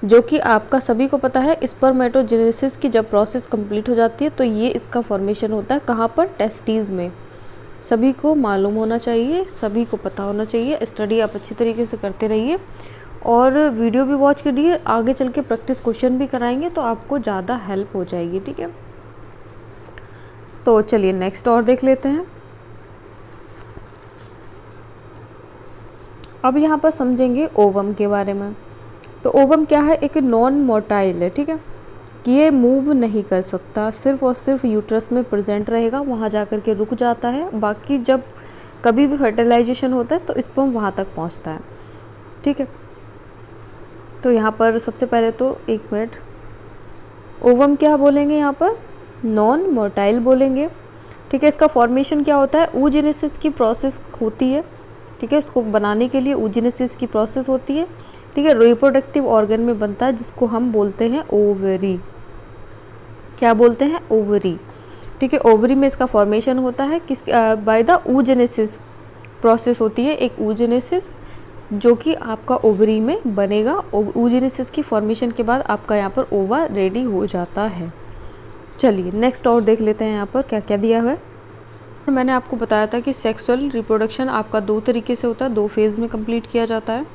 जो कि आपका सभी को पता है स्पर्मेटोजेनेसिस की जब प्रोसेस कंप्लीट हो जाती है तो ये इसका फॉर्मेशन होता है कहाँ पर, टेस्टीज़ में। सभी को मालूम होना चाहिए, सभी को पता होना चाहिए। स्टडी आप अच्छी तरीके से करते रहिए और वीडियो भी वॉच करिए, आगे चल के प्रैक्टिस क्वेश्चन भी कराएंगे तो आपको ज़्यादा हेल्प हो जाएगी, ठीक है। तो चलिए नेक्स्ट और देख लेते हैं। अब यहाँ पर समझेंगे ओवम के बारे में। तो ओवम क्या है, एक नॉन मोटाइल है, ठीक है, कि ये मूव नहीं कर सकता, सिर्फ और सिर्फ यूट्रस में प्रेजेंट रहेगा, वहाँ जा कर के रुक जाता है। बाकी जब कभी भी फर्टिलाइजेशन होता है तो स्पर्म वहाँ तक पहुँचता है, ठीक है। तो यहाँ पर सबसे पहले तो एक मिनट, ओवम क्या बोलेंगे यहाँ पर, नॉन मोटाइल बोलेंगे, ठीक है। इसका फॉर्मेशन क्या होता है, oogenesis की प्रोसेस होती है, ठीक है। इसको बनाने के लिए oogenesis की प्रोसेस होती है, ठीक है। रिप्रोडक्टिव ऑर्गन में बनता है जिसको हम बोलते हैं ओवरी, क्या बोलते हैं, ओवरी, ठीक है। ओवरी में इसका फॉर्मेशन होता है किस बाय द oogenesis प्रोसेस होती है, एक oogenesis जो कि आपका ओवरी में बनेगा। oogenesis की फॉर्मेशन के बाद आपका यहाँ पर ओवा रेडी हो जाता है। चलिए नेक्स्ट और देख लेते हैं यहाँ पर क्या क्या दिया हुआ है। मैंने आपको बताया था कि सेक्सुअल रिप्रोडक्शन आपका 2 तरीके से होता है, 2 फेज़ में कंप्लीट किया जाता है,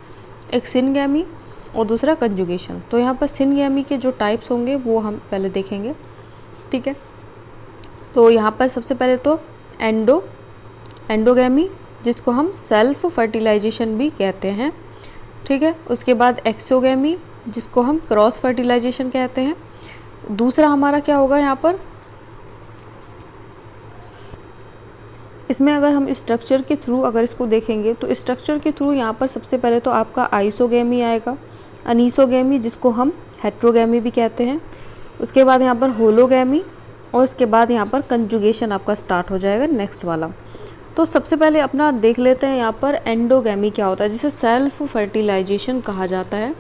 एक सिनगैमी और दूसरा कंजुगेशन। तो यहाँ पर सिनगैमी के जो टाइप्स होंगे वो हम पहले देखेंगे, ठीक है। तो यहाँ पर सबसे पहले तो एंडोगैमी जिसको हम सेल्फ फर्टिलाइजेशन भी कहते हैं, ठीक है। उसके बाद एक्सोगैमी जिसको हम क्रॉस फर्टिलाइजेशन कहते हैं। दूसरा हमारा क्या होगा यहाँ पर, इसमें अगर हम स्ट्रक्चर के थ्रू अगर इसको देखेंगे तो स्ट्रक्चर के थ्रू यहाँ पर सबसे पहले तो आपका आइसोगैमी आएगा, अनीसोगैमी जिसको हम हेट्रोगैमी भी कहते हैं। उसके बाद यहाँ पर होलोगैमी और उसके बाद यहाँ पर कंजुगेशन आपका स्टार्ट हो जाएगा नेक्स्ट वाला। तो सबसे पहले अपना देख लेते हैं यहाँ पर एंडोगैमी क्या होता है, जिसे सेल्फ फर्टिलाइजेशन कहा जाता है।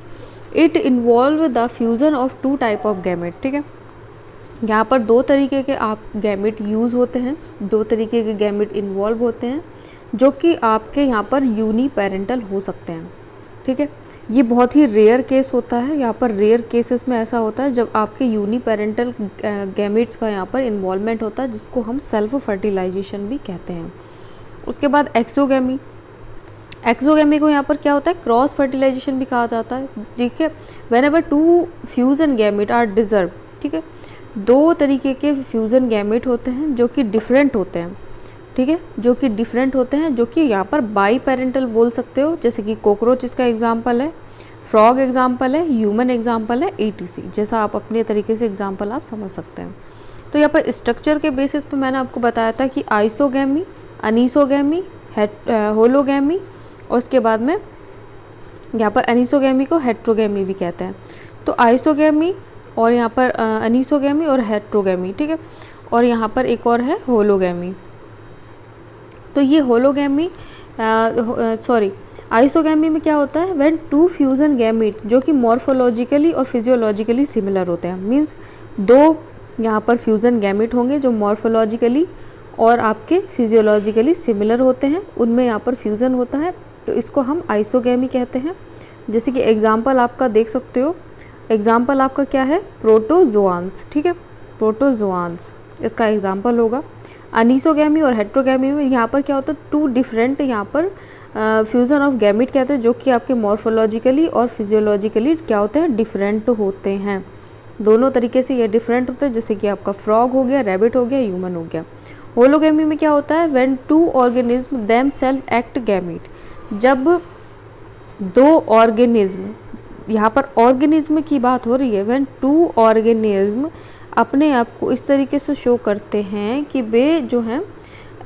It involve the fusion of 2 type of gamete, ठीक है। यहाँ पर 2 तरीके के आप गैमेट यूज़ होते हैं, 2 तरीके के गैमेट इन्वॉल्व होते हैं जो कि आपके यहाँ पर यूनिपेरेंटल हो सकते हैं, ठीक है। ये बहुत ही रेयर केस होता है, यहाँ पर रेयर केसेस में ऐसा होता है जब आपके यूनिपेरेंटल गैमेट्स का यहाँ पर इन्वॉल्वमेंट होता है, जिसको हम सेल्फ फर्टिलाइजेशन भी कहते हैं। उसके बाद एक्सोगैमी, एक्सोगैमी को यहाँ पर क्या होता है, क्रॉस फर्टिलाइजेशन भी कहा जाता है, ठीक है। Whenever 2 fusion gamete are deserve, ठीक है, 2 तरीके के फ्यूज़न गैमेट होते हैं जो कि डिफरेंट होते हैं, ठीक है, जो कि डिफरेंट होते हैं, जो कि यहाँ पर बाई पेरेंटल बोल सकते हो, जैसे कि कॉकरोच इसका एग्जांपल है। फ्रॉग एग्जाम्पल है, ह्यूमन एग्जाम्पल है, etc। जैसा आप अपने तरीके से एग्जाम्पल आप समझ सकते हैं। तो यहाँ पर स्ट्रक्चर के बेसिस पे मैंने आपको बताया था कि आइसोगैमी, अनीसोगैमी, होलोगैमी, और उसके बाद में यहाँ पर अनीसोगैमी को हेट्रोगैमी भी कहते हैं। तो आइसोगैमी और यहाँ पर अनीसोगैमी और हेट्रोगैमी, ठीक है। और यहाँ पर एक और है होलोगैमी। तो ये होलोगैमी आइसोगैमी में क्या होता है, व्हेन टू फ्यूजन गैमीट जो कि मॉर्फोलॉजिकली और फिजियोलॉजिकली सिमिलर होते हैं, मींस दो यहाँ पर फ्यूजन गैमीट होंगे जो मॉर्फोलॉजिकली और आपके फिजियोलॉजिकली सिमिलर होते हैं, उनमें यहाँ पर फ्यूज़न होता है, तो इसको हम आइसोगैमी कहते हैं। जैसे कि एग्जाम्पल आपका देख सकते हो, एग्जाम्पल आपका क्या है, प्रोटोजोआंस, ठीक है, प्रोटोजोआंस इसका एग्जाम्पल होगा। अनीसोगैमी और हेट्रोगैमी में यहाँ पर क्या होता है, टू डिफरेंट यहाँ पर फ्यूज़न ऑफ गैमीट कहते हैं, जो कि आपके मॉर्फोलॉजिकली और फिजियोलॉजिकली क्या होते हैं, डिफरेंट होते हैं। दोनों तरीके से ये डिफरेंट होते हैं, जैसे कि आपका फ्रॉग हो गया, रैबिट हो गया, ह्यूमन हो गया। होलोगैमी में क्या होता है, when two organism them self act gamete, जब दो ऑर्गेनिज्म, यहाँ पर ऑर्गेनिज्म की बात हो रही है, व्हेन टू ऑर्गेनिज्म अपने आप को इस तरीके से शो करते हैं कि वे जो हैं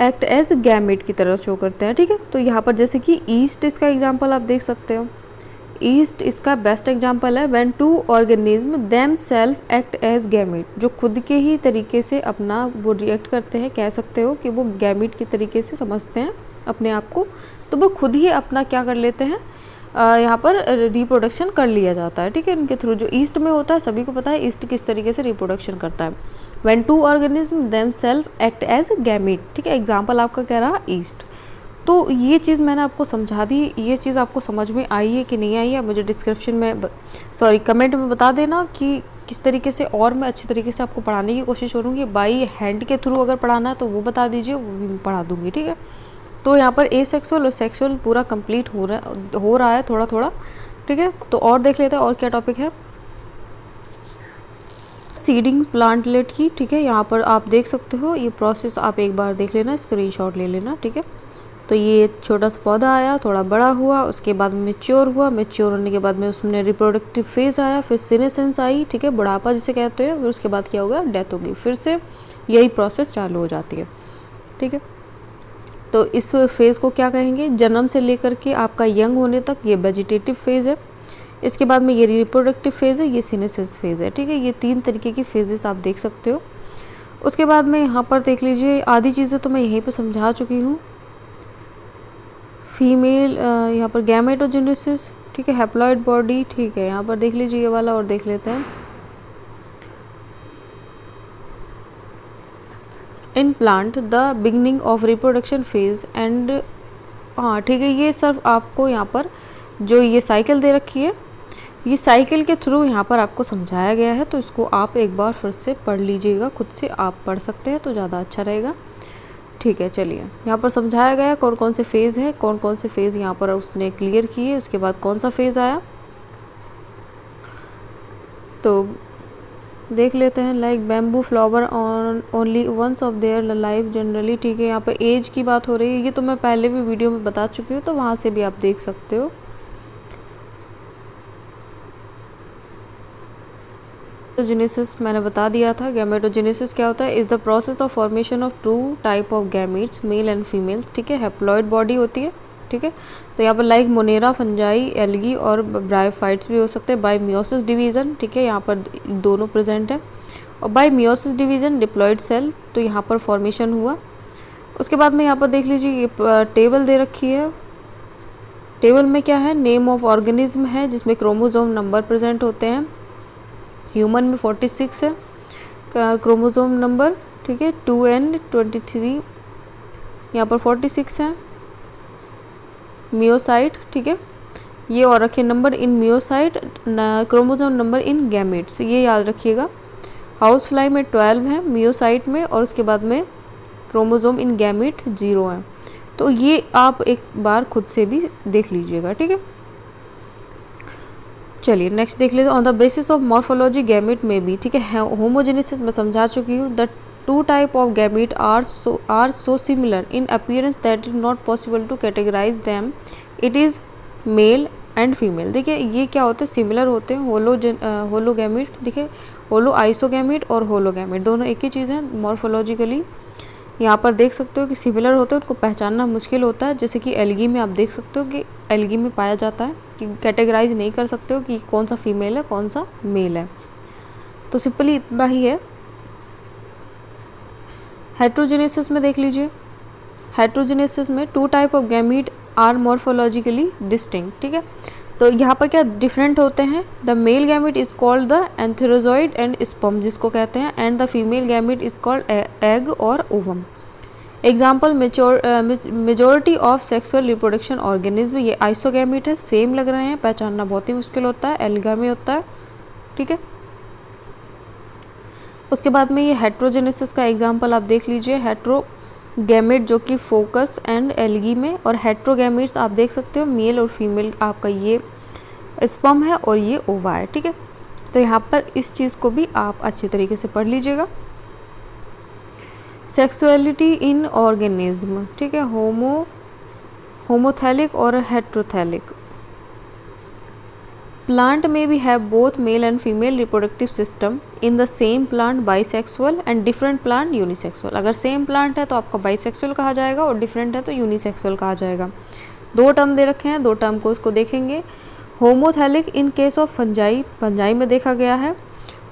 एक्ट एज गैमीट की तरह शो करते हैं, ठीक है। तो यहाँ पर जैसे कि ईस्ट इसका एग्जाम्पल आप देख सकते हो, ईस्ट इसका बेस्ट एग्जाम्पल है, when two organism them self act as gamete, जो खुद के ही तरीके से अपना वो रिएक्ट करते हैं, कह सकते हो कि वो गैमीट की तरीके से समझते हैं अपने आप को, तो वो खुद ही अपना क्या कर लेते हैं, यहाँ पर रिप्रोडक्शन कर लिया जाता है, ठीक है, इनके थ्रू। जो ईस्ट में होता है सभी को पता है ईस्ट किस तरीके से रिप्रोडक्शन करता है, when two organism them self act as gamete, ठीक है। एग्जाम्पल आपका कह रहा ईस्ट। तो ये चीज़ मैंने आपको समझा दी, ये चीज़ आपको समझ में आई है कि नहीं आई है, मुझे डिस्क्रिप्शन में कमेंट में बता देना कि किस तरीके से, और मैं अच्छी तरीके से आपको पढ़ाने की कोशिश करूँगी। बाई हैंड के थ्रू अगर पढ़ाना है तो वो बता दीजिए, वो भी पढ़ा दूँगी, ठीक है। तो यहाँ पर एसेक्सुअल और सेक्सुअल पूरा कंप्लीट हो रहा है थोड़ा थोड़ा, ठीक है। तो और देख लेते हैं और क्या टॉपिक है, सीडिंग प्लांटलेट की, ठीक है। यहाँ पर आप देख सकते हो ये प्रोसेस, आप एक बार देख लेना, स्क्रीनशॉट ले लेना, ठीक है। तो ये छोटा सा पौधा आया, थोड़ा बड़ा हुआ, उसके बाद मैच्योर हुआ, मैच्योर होने के बाद में उसमें रिप्रोडक्टिव फेज़ आया, फिर सीनेसेंस आई, ठीक है, बुढ़ापा जिसे कहते हैं, फिर उसके बाद क्या होगा, डेथ होगी, फिर से यही प्रोसेस चालू हो जाती है, ठीक है। तो इस फेज़ को क्या कहेंगे, जन्म से लेकर के आपका यंग होने तक ये वेजिटेटिव फेज़ है, इसके बाद में ये रिप्रोडक्टिव फेज़ है, ये सीनेसेंस फेज़ है, ठीक है। ये तीन तरीके की फेजेस आप देख सकते हो। उसके बाद में यहाँ पर देख लीजिए, आधी चीज़ें तो मैं यहीं पर समझा चुकी हूँ। फीमेल यहाँ पर गैमेटोजेनेसिस, ठीक है, हैप्लॉइड बॉडी, ठीक है। यहाँ पर देख लीजिए ये वाला और देख लेते हैं, in plant the beginning of reproduction phase and, हाँ ठीक है। ये सब आपको यहाँ पर जो ये साइकिल दे रखी है, ये साइकिल के थ्रू यहाँ पर आपको समझाया गया है, तो इसको आप एक बार फिर से पढ़ लीजिएगा, खुद से आप पढ़ सकते हैं तो ज़्यादा अच्छा रहेगा, ठीक है। चलिए, यहाँ पर समझाया गया कौन कौन से फेज़ हैं, कौन कौन से फेज़ यहाँ पर उसने क्लियर किए, उसके बाद कौन सा फेज़ आया तो देख लेते हैं। Like bamboo flower on only once of their life generally, ठीक है। यहाँ पर एज की बात हो रही है, ये तो मैं पहले भी वीडियो में बता चुकी हूँ, तो वहाँ से भी आप देख सकते हो। गैमेटोजेनेसिस मैंने बता दिया था। गैमेटोजेनेसिस क्या होता है, is the process of formation of two type of gametes, male and females, ठीक है। हैप्लॉइड बॉडी होती है, ठीक है। तो यहाँ पर लाइक मोनेरा, फंजाई, एल्गी और ब्रायोफाइट्स भी हो सकते हैं। बाय मियोसिस डिवीज़न, ठीक है, यहाँ पर दोनों प्रेजेंट है। और by meiosis division diploid cell, तो यहाँ पर फॉर्मेशन हुआ। उसके बाद में यहाँ पर देख लीजिए, ये टेबल दे रखी है। टेबल में क्या है, नेम ऑफ ऑर्गेनिज्म है जिसमें क्रोमोसोम नंबर प्रेजेंट होते हैं। ह्यूमन में 46 है क्रोमोसोम नंबर, ठीक है। 2n23 यहाँ पर 46 है। मियोसाइट, ठीक है, ये और रखे number in meiocyte, chromosome number in gametes, ये याद रखिएगा। हाउस फ्लाई में 12 है मियोसाइट में, और उसके बाद में क्रोमोसोम इन गैमेट 0 है। तो ये आप एक बार खुद से भी देख लीजिएगा, ठीक है। चलिए नेक्स्ट देख लेते हैं। On the basis of morphology gamete में भी, ठीक है, होमोजेनेसिस मैं समझा चुकी हूँ। The two type of gamete are so similar in appearance that is not possible to categorise them. It is male and female. देखिए ये क्या होते हैं, सिमिलर होते हैं। होलोगैमिट, देखिए होलो आइसोगैमिट और होलोगैमिट दोनों एक ही चीज़ है। मॉर्फोलॉजिकली यहाँ पर देख सकते हो कि सिमिलर होते हैं, उनको पहचानना मुश्किल होता है। जैसे कि एल्गी में आप देख सकते हो कि एल्गी में पाया जाता है कि कैटेगराइज नहीं कर सकते हो कि कौन सा फीमेल है कौन सा मेल है। तो सिंपली इतना ही है। हेट्रोजेनेसिस में देख लीजिए, हेट्रोजेनेसिस में 2 type of gamete are morphologically distinct, ठीक है। तो यहाँ पर क्या डिफरेंट होते हैं, the male gamete is called the antherozoid and sperm जिसको कहते हैं, and the female gamete is called egg और ovum. Example majority of sexual reproduction organism, ये आइसोगैमीट है, सेम लग रहे हैं, पहचानना बहुत ही मुश्किल होता है, एल्गा में होता है, ठीक है। उसके बाद में ये हेट्रोजेनेसिस का एग्जाम्पल आप देख लीजिए, हेट्रोगैमेट जो कि फोकस एंड एल्गी में, और हेट्रोगैमेट्स आप देख सकते हो मेल और फीमेल, आपका ये स्पर्म है और ये ओवा है, ठीक है। तो यहाँ पर इस चीज़ को भी आप अच्छी तरीके से पढ़ लीजिएगा। सेक्सुअलिटी इन ऑर्गेनिज्म, ठीक है, होमोथैलिक और heterothallic. Plant may be have both male and female reproductive system in the same plant bisexual and different plant unisexual। अगर सेम प्लांट है तो आपका बाइसेक्सुअल कहा जाएगा और डिफरेंट है तो यूनिसेक्सुअल कहा जाएगा। 2 टर्म दे रखे हैं, 2 टर्म को इसको देखेंगे। Homothallic in case of fungi, fungi में देखा गया है,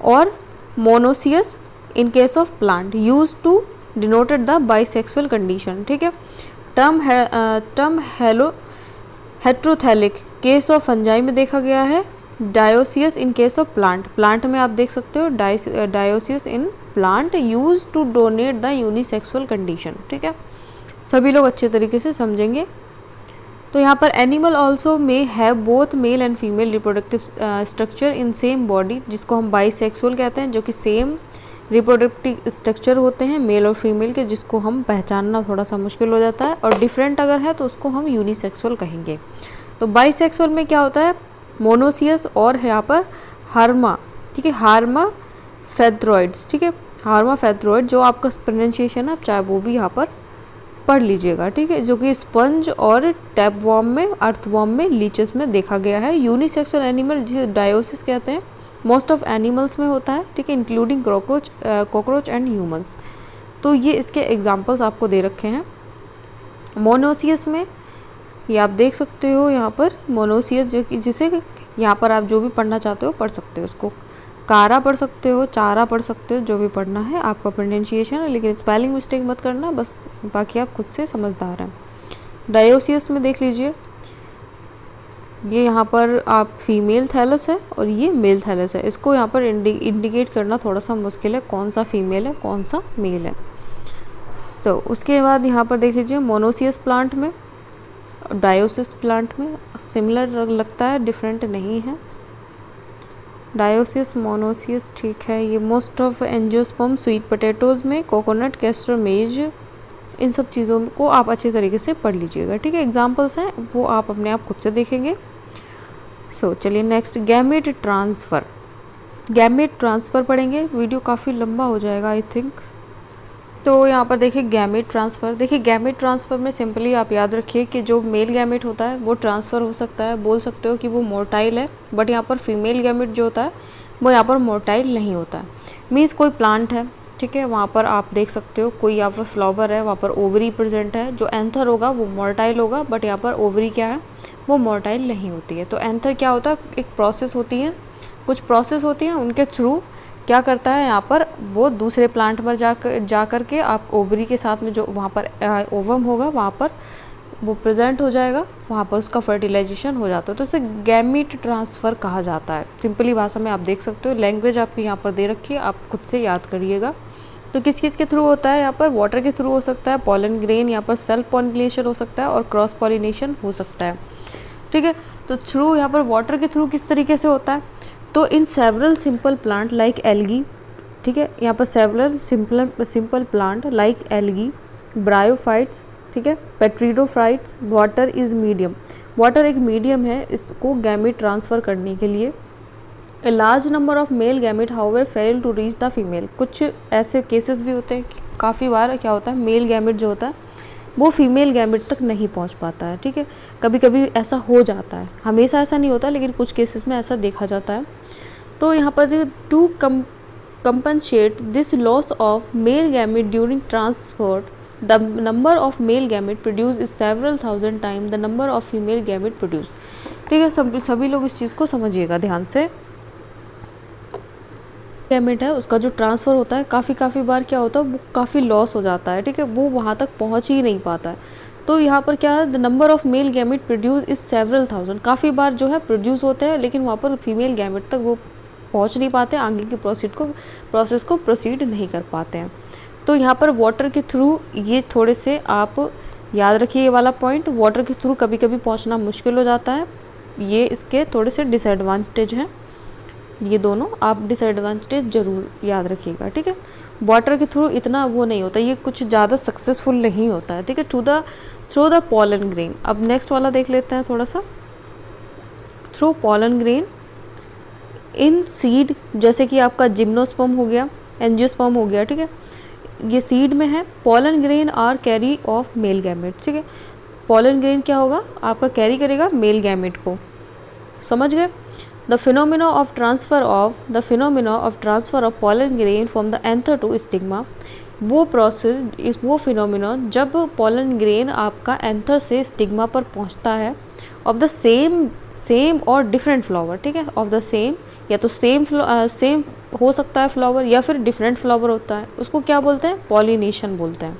और monoecious in case of plant use to denoted the bisexual condition, ठीक है। Term heterothallic case of fungi में देखा गया है, dioecious in case of plant, plant में आप देख सकते हो dioecious in plant use to denote the unisexual condition, ठीक है। सभी लोग अच्छे तरीके से समझेंगे। तो यहाँ पर animal also may have both male and female reproductive structure in same body, जिसको हम बाइसेक्सुअल कहते हैं, जो कि सेम रिप्रोडक्टिव स्ट्रक्चर होते हैं मेल और फीमेल के, जिसको हम पहचानना थोड़ा सा मुश्किल हो जाता है, और डिफरेंट अगर है तो उसको हम यूनिसेक्सुअल कहेंगे। तो बाइसेक्सुअल में क्या होता है, मोनोसियस और यहाँ पर हार्मा, ठीक है, हार्माफेथ्रॉइड्स, ठीक है, हार्माफेथ्रॉइड जो आपका प्रोनाउंसिएशन है आप चाहे वो भी यहाँ पर पढ़ लीजिएगा, ठीक है, जो कि स्पंज और टैपवॉर्म में, अर्थवॉर्म में, लीचेस में देखा गया है। यूनिसेक्सुअल एनिमल जिसे डायोसिस कहते हैं, मोस्ट ऑफ एनिमल्स में होता है, ठीक है, इंक्लूडिंग कॉकरोच एंड ह्यूमंस। तो ये इसके एग्जांपल्स आपको दे रखे हैं। मोनोसियस में ये आप देख सकते हो यहाँ पर मोनोसियस, जो कि जिसे यहाँ पर आप जो भी पढ़ना चाहते हो पढ़ सकते हो, उसको कारा पढ़ सकते हो, चारा पढ़ सकते हो, जो भी पढ़ना है आपका प्रोनाउंसिएशन है, लेकिन स्पेलिंग मिस्टेक मत करना, बस बाकी आप खुद से समझदार हैं। डायोसियस में देख लीजिए, ये यहाँ पर आप फीमेल थैलस है और ये मेल थैलस है, इसको यहाँ पर इंडिकेट करना थोड़ा सा मुश्किल है, कौन सा फीमेल है कौन सा मेल है। तो उसके बाद यहाँ पर देख लीजिए मोनोसियस प्लांट में, डायोसिस प्लांट में सिमिलर लगता है, डिफरेंट नहीं है। डायोसिस मोनोसियस, ठीक है। ये most of angiosperm sweet potatoes में, कोकोनट, कैस्टर, मेज, इन सब चीज़ों को आप अच्छे तरीके से पढ़ लीजिएगा, ठीक है। एग्जांपल्स हैं वो आप अपने आप खुद से देखेंगे। सो चलिए next, gamete transfer. Gamete transfer पढ़ेंगे, वीडियो काफ़ी लंबा हो जाएगा आई थिंक। तो यहाँ पर देखिए गैमेट ट्रांसफ़र, देखिए गैमेट ट्रांसफ़र में सिंपली आप याद रखिए कि जो मेल गैमेट होता है वो ट्रांसफ़र हो सकता है, बोल सकते हो कि वो मोर्टाइल है, बट यहाँ पर फीमेल गैमेट जो होता है वो यहाँ पर मोर्टाइल नहीं होता है। मीन्स कोई प्लांट है, ठीक है, वहाँ पर आप देख सकते हो कोई यहाँ पर फ्लावर है, वहाँ पर ओवरी प्रेजेंट है, जो एंथर होगा वो मोर्टाइल होगा, बट यहाँ पर ओवरी क्या है वो मोर्टाइल नहीं होती है। तो एंथर क्या होता है, एक प्रोसेस होती है, कुछ प्रोसेस होती हैं, उनके थ्रू क्या करता है यहाँ पर वो दूसरे प्लांट पर जा कर के आप ओवरी के साथ में जो वहाँ पर ओवम होगा वहाँ पर वो प्रेजेंट हो जाएगा, वहाँ पर उसका फर्टिलाइजेशन हो जाता है। तो इसे गैमीट ट्रांसफ़र कहा जाता है। सिंपली भाषा में आप देख सकते हो, लैंग्वेज आपकी यहाँ पर दे रखी है, आप खुद से याद करिएगा। तो किस किस के थ्रू होता है, यहाँ पर वाटर के थ्रू हो सकता है, पॉलन ग्रेन, यहाँ पर सेल्फ पॉलिनेशन हो सकता है और क्रॉस पॉलिनेशन हो सकता है, ठीक है। तो थ्रू यहाँ पर वाटर के थ्रू किस तरीके से होता है, तो in several simple plant like algae, ठीक है, यहाँ पर several simple plant like algae, bryophytes, ठीक है, pteridophytes, water is medium, water एक मीडियम है इसको गैमेट ट्रांसफ़र करने के लिए। A large number of male gamete however fail to reach the female, कुछ ऐसे केसेस भी होते हैं कि काफ़ी बार क्या होता है मेल गैमेट जो होता है वो फीमेल गैमेट तक नहीं पहुंच पाता है, ठीक है। कभी कभी ऐसा हो जाता है, हमेशा ऐसा नहीं होता, लेकिन कुछ केसेस में ऐसा देखा जाता है। तो यहाँ पर to compensate this loss of male gamete during transport, the number of male gamete produced is several thousand times the number of female gamete produced, ठीक है। सभी लोग इस चीज़ को समझिएगा ध्यान से। गैमेट है उसका जो ट्रांसफ़र होता है काफ़ी बार क्या होता है, वो काफ़ी लॉस हो जाता है, ठीक है, वो वहाँ तक पहुँच ही नहीं पाता है। तो यहाँ पर क्या है, the number of male gamete produce is several thousand, काफ़ी बार जो है प्रोड्यूस होते हैं, लेकिन वहाँ पर फीमेल गैमेट तक वो पहुँच नहीं पाते, आगे की प्रोसेस को प्रोसीड नहीं कर पाते हैं। तो यहाँ पर वाटर के थ्रू, ये थोड़े से आप याद रखिए ये वाला पॉइंट, वाटर के थ्रू कभी कभी पहुँचना मुश्किल हो जाता है, ये इसके थोड़े से डिसएडवांटेज हैं, ये दोनों आप डिसएडवांटेज ज़रूर याद रखिएगा, ठीक है। वाटर के थ्रू इतना वो नहीं होता, ये कुछ ज़्यादा सक्सेसफुल नहीं होता है, ठीक है। थ्रू द पॉलन ग्रेन, अब नेक्स्ट वाला देख लेते हैं थोड़ा सा। Through pollen grain in seed, जैसे कि आपका जिम्नोस्पर्म हो गया, एंजियोस्पर्म हो गया, ठीक है, ये सीड में है। Pollen grain are carry of male gamete, ठीक है। पॉलन ग्रेन क्या होगा, आपका कैरी करेगा मेल गैमेट को, समझ गए। The phenomena of transfer of pollen grain from the anther to stigma, वो प्रोसेस, वो फिनोमिना जब पॉलन ग्रेन आपका एंथर से स्टिग्मा पर पहुंचता है, ऑफ द सेम और डिफरेंट फ्लावर, ठीक है, ऑफ द सेम, या तो सेम हो सकता है फ्लावर, या फिर डिफरेंट फ्लावर होता है, उसको क्या बोलते हैं, पॉलिनेशन बोलते हैं।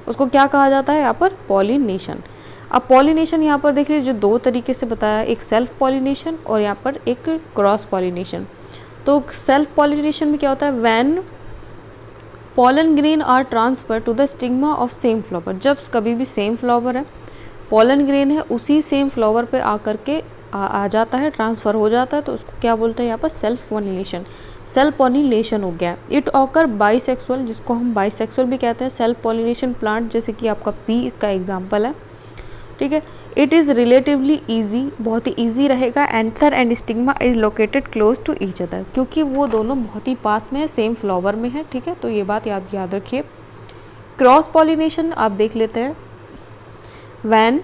उसको क्या कहा जाता है यहाँ पर, पॉलिनेशन। अब पॉलिनेशन यहाँ पर देख लीजिए, जो दो तरीके से बताया, एक सेल्फ पॉलिनेशन और यहाँ पर एक क्रॉस पॉलिनेशन। तो सेल्फ पॉलिनेशन में क्या होता है, when pollen grain are transfer to the stigma of same flower, जब कभी भी सेम फ्लावर है, पॉलन ग्रेन है, उसी सेम फ्लावर पे आकर के आ जाता है, ट्रांसफ़र हो जाता है, तो उसको क्या बोलते हैं यहाँ पर, सेल्फ पॉलिनेशन। सेल्फ पॉलिनेशन हो गया। इट ऑकर बाइसेक्सुअल, जिसको हम बाइसेक्सुअल भी कहते हैं, सेल्फ पॉलिनेशन प्लांट, जैसे कि आपका पी इसका एग्जाम्पल है, ठीक है। इट इज़ रिलेटिवली ईजी, बहुत ही ईजी रहेगा। Anther and stigma is located close to each other, क्योंकि वो दोनों बहुत ही पास में है, सेम फ्लावर में है, ठीक है, तो ये बात आप याद रखिए। क्रॉस पॉलिनेशन आप देख लेते हैं। When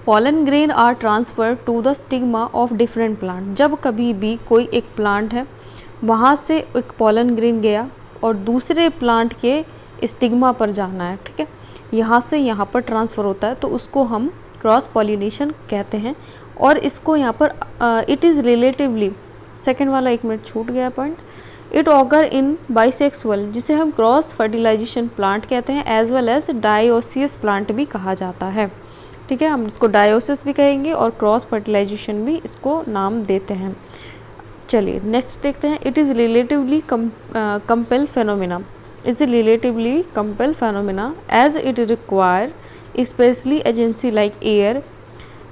pollen grain are transfer to the stigma of different plant, जब कभी भी कोई एक प्लांट है, वहाँ से एक पॉलन ग्रेन गया और दूसरे प्लांट के स्टिग्मा पर जाना है, ठीक है, यहाँ से यहाँ पर ट्रांसफ़र होता है, तो उसको हम क्रॉस पॉलिनेशन कहते हैं। और इसको यहाँ पर इट इज़ रिलेटिवली, सेकेंड वाला एक मिनट छूट गया point, it occur in bisexual, जिसे हम क्रॉस फर्टिलाइजेशन प्लांट कहते हैं, as well as dioecious plant भी कहा जाता है, ठीक है। हम इसको डायोसिस भी कहेंगे और क्रॉस फर्टिलाइजेशन भी इसको नाम देते हैं। चलिए नेक्स्ट देखते हैं। It is relatively complex phenomena, is relatively complex phenomena as it require specially agency like air,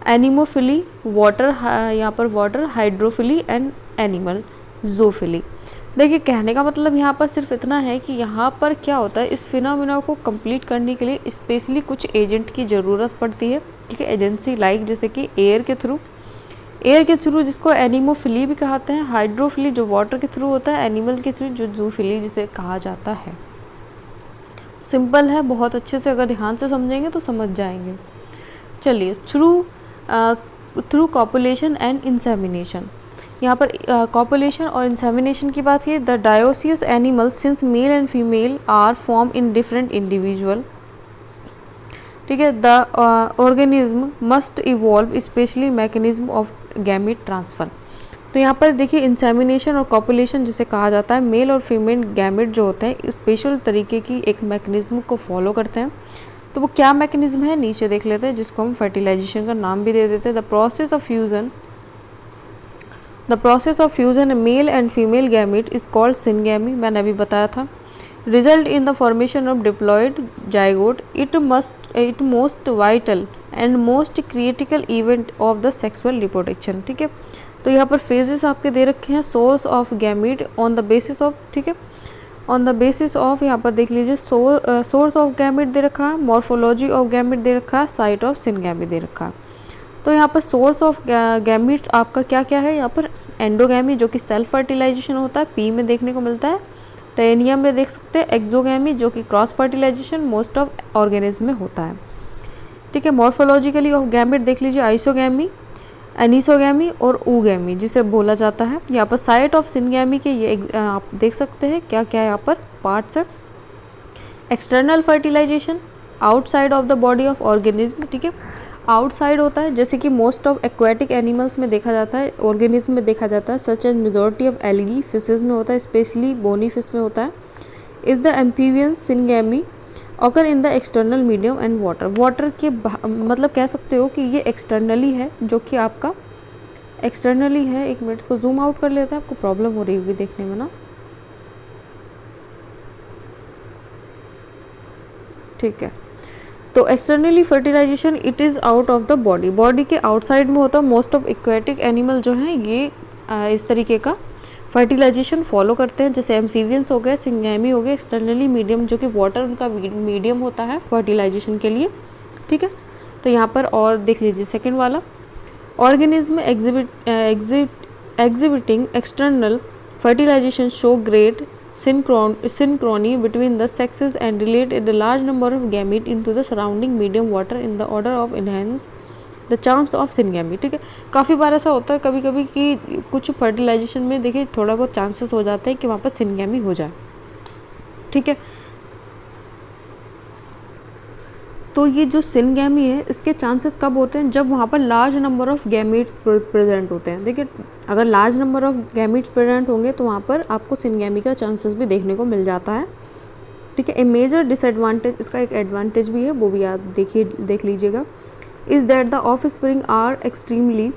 anemophily, water, यहाँ पर water, hydrophily and animal zoophily. देखिए कहने का मतलब यहाँ पर सिर्फ इतना है कि यहाँ पर क्या होता है, इस फिनोमेना को कंप्लीट करने के लिए स्पेशली कुछ एजेंट की ज़रूरत पड़ती है, ठीक है, एजेंसी लाइक जैसे कि एयर के थ्रू जिसको एनिमोफिली भी कहते हैं, हाइड्रोफिली जो वाटर के थ्रू होता है, एनिमल के थ्रू जो ज़ूफिली जिसे कहा जाता है। सिंपल है, बहुत अच्छे से अगर ध्यान से समझेंगे तो समझ जाएंगे। चलिए थ्रू कॉपुलेशन एंड इंसेमिनेशन, यहाँ पर कॉपुलेशन और इंसेमिनेशन की बात की। The dioecious animal since male and female are form in different individual, ठीक है, the organism must evolve specially mechanism of gamete transfer. तो यहाँ पर देखिए इंसेमिनेशन और कॉपुलेशन जिसे कहा जाता है, मेल और फीमेल गैमेट जो होते हैं स्पेशल तरीके की एक मैकेनिज्म को फॉलो करते हैं। तो वो क्या मैकेनिज्म है नीचे देख लेते हैं, जिसको हम फर्टिलाइजेशन का नाम भी दे देते हैं। The process of fusion male and female gamete is called syngamy, मैंने अभी बताया था। Result in the formation of diploid zygote, it most vital and most critical event of the sexual reproduction, ठीक है। तो यहाँ पर फेजेस आपके दे रखे हैं, source of gamete on the basis of, ठीक है, ऑन द बेसिस ऑफ, यहाँ पर देख लीजिए सोर्स ऑफ गैमेट दे रखा है, मॉर्फोलॉजी ऑफ गैमेट दे रखा है, साइट ऑफ सिनगैमी दे रखा है। तो यहाँ पर सोर्स ऑफ गैमेट आपका क्या क्या है, यहाँ पर एंडोगैमी जो कि सेल्फ फर्टिलाइजेशन होता है, पी में देखने को मिलता है, टेनियम में देख सकते हैं एक्सोगैमी, जो कि cross fertilization most of organism में होता है। ठीक है, मॉर्फोलॉजिकली ऑफ गैमेट देख लीजिए, आइसोगैमी, एनिसोगैमी और ऊगैमी जिसे बोला जाता है। यहाँ पर साइट ऑफ सिनगैमी के ये आप देख सकते हैं क्या क्या यहाँ पर पार्ट्स है। External fertilization outside of the body of organism. ठीक है, आउटसाइड होता है जैसे कि मोस्ट ऑफ एक्वेटिक एनिमल्स में देखा जाता है, ऑर्गेनिज्म में देखा जाता है, such as majority of algae fishes में होता है, स्पेशली बोनी फिश में होता है। Is the amphibian syngamy occur in the external medium and water. Water के मतलब कह सकते हो कि ये एक्सटर्नली है, जो कि आपका एक्सटर्नली है। एक मिनट इसको जूम आउट कर लेते हैं, आपको प्रॉब्लम हो रही होगी देखने में ना। ठीक है, तो externally fertilization it is out of the body, body के आउटसाइड में होता है। मोस्ट ऑफ एक्वेटिक एनिमल जो हैं ये इस तरीके का फर्टिलाइजेशन फॉलो करते हैं, जैसे एम्फीबियंस हो गए, सिंगैमी हो गए। एक्सटर्नली मीडियम जो कि वाटर उनका मीडियम होता है फर्टिलाइजेशन के लिए। ठीक है, तो यहाँ पर और देख लीजिए सेकेंड वाला, organism exhibiting external fertilization show great synchrony between the sexes and relate a large number of gamete into the surrounding medium water in the order of enhance the chance of syngamy। ठीक है, काफ़ी बार ऐसा होता है कभी कभी कि कुछ फर्टिलाइजेशन में देखिए थोड़ा बहुत चांसेस हो जाते हैं कि वहाँ पर सिंगैमी हो जाए। ठीक है, तो ये जो सिनगैमी है इसके चांसेस कब होते हैं, जब वहाँ पर large number of gametes present होते हैं। देखिए अगर large number of gametes present होंगे तो वहाँ पर आपको सिनगैमी का चांसेस भी देखने को मिल जाता है। ठीक है, ए मेजर डिसएडवांटेज, इसका एक एडवांटेज भी है, वो भी आप देख लीजिएगा, is that the offspring are extremely.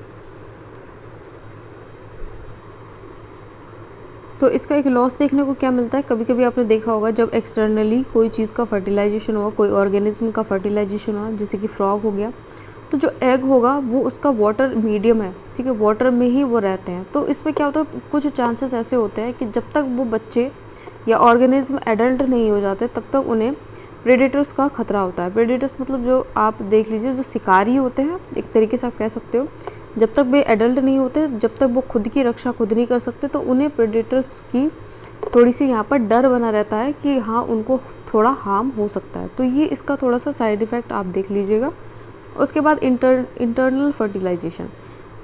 तो इसका एक लॉस देखने को क्या मिलता है, कभी कभी आपने देखा होगा जब एक्सटर्नली कोई चीज़ का फर्टिलाइजेशन हुआ, कोई ऑर्गेनिज्म का फर्टिलाइजेशन हुआ, जैसे कि फ्रॉग हो गया, तो जो एग होगा वो उसका वाटर मीडियम है। ठीक है, वाटर में ही वो रहते हैं। तो इसमें क्या होता है, कुछ चांसेस ऐसे होते हैं कि जब तक वो बच्चे या ऑर्गेनिज्म एडल्ट नहीं हो जाते तब तक उन्हें प्रेडेटर्स का खतरा होता है। प्रेडेटर्स मतलब जो आप देख लीजिए जो शिकारी होते हैं, एक तरीके से आप कह सकते हो, जब तक वे एडल्ट नहीं होते, जब तक वो खुद की रक्षा खुद नहीं कर सकते, तो उन्हें प्रेडेटर्स की थोड़ी सी यहाँ पर डर बना रहता है कि हाँ उनको थोड़ा हार्म हो सकता है। तो ये इसका थोड़ा सा साइड इफ़ेक्ट आप देख लीजिएगा। उसके बाद इंटरनल फर्टिलाइजेशन,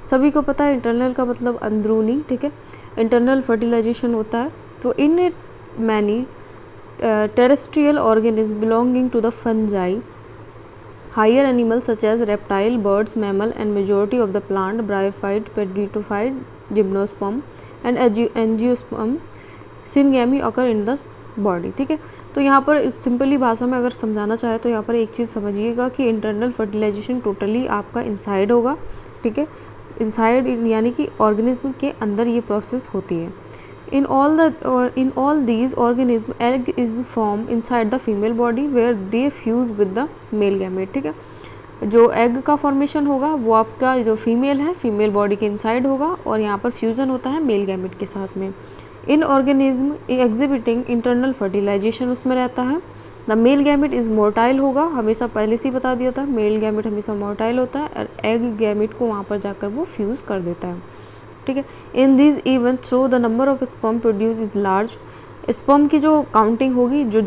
सभी को पता है इंटरनल का मतलब अंदरूनी। ठीक है, इंटरनल फर्टिलाइजेशन होता है। तो in many terrestrial organisms belonging to the fungi, higher animals such as reptile, birds, mammal and majority of the plant, bryophyte, pedicellid, gymnosperm and angiosperm, syngamy occur in the body। ठीक है, तो यहाँ पर simply भाषा में अगर समझाना चाहे तो यहाँ पर एक चीज़ समझिएगा कि इंटरनल फर्टिलाइजेशन टोटली आपका इनसाइड होगा। ठीक है, इनसाइड यानी कि ऑर्गेनिज्म के अंदर ये प्रोसेस होती है। In all these organisms, egg is formed inside the female body where they fuse with the male gamete। ठीक है, जो एग का फॉर्मेशन होगा वो आपका जो फीमेल है, फीमेल बॉडी के इनसाइड होगा और यहाँ पर फ्यूज़न होता है मेल गैमेट के साथ में। In organism exhibiting internal fertilization उसमें रहता है। The male gamete is motile होगा, हमेशा पहले से ही बता दिया था, मेल गैमेट हमेशा मोर्टाइल होता है और एग गैमेट को वहाँ पर जाकर वो फ्यूज़ कर देता है। ठीक है, in this event through the number of sperm produce is large. Sperm की जो काउंटिंग होगी, जो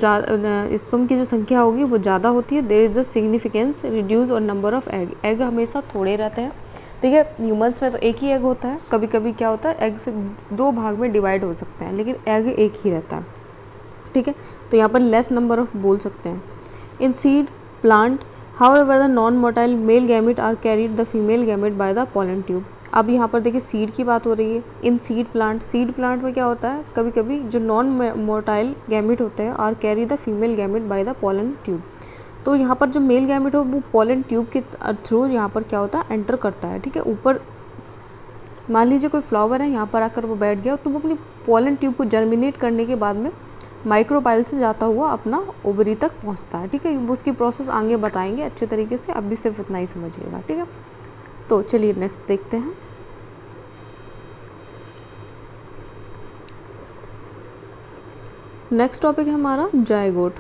स्पर्म की जो संख्या होगी वो ज़्यादा होती है। There is the significance reduce और नंबर ऑफ एग, एग हमेशा थोड़े रहते हैं। ठीक है, ह्यूमंस में तो एक ही एग होता है, कभी कभी क्या होता है एग से दो भाग में डिवाइड हो सकते हैं, लेकिन एग एक ही रहता है। ठीक है, तो यहाँ पर लेस नंबर ऑफ बोल सकते हैं। In seed plant however the non motile male gamete are carried the female gamete by the pollen tube. अब यहाँ पर देखिए सीड की बात हो रही है। इन सीड प्लांट में क्या होता है, कभी कभी जो नॉन मोटाइल गैमेट होते हैं are carry the female gamete by the pollen tube. तो यहाँ पर जो मेल गैमेट हो वो पोलन ट्यूब के थ्रू यहाँ पर क्या होता है एंटर करता है। ठीक है, ऊपर मान लीजिए कोई फ्लावर है, यहाँ पर आकर वो बैठ गया तो वो अपनी पोलन ट्यूब को जर्मिनेट करने के बाद में माइक्रोपाइल से जाता हुआ अपना ओवरी तक पहुँचता है। ठीक है, वो उसकी प्रोसेस आगे बताएंगे अच्छे तरीके से, अब भी सिर्फ इतना ही समझिएगा। ठीक है, तो चलिए नेक्स्ट देखते हैं। नेक्स्ट टॉपिक है हमारा zygote.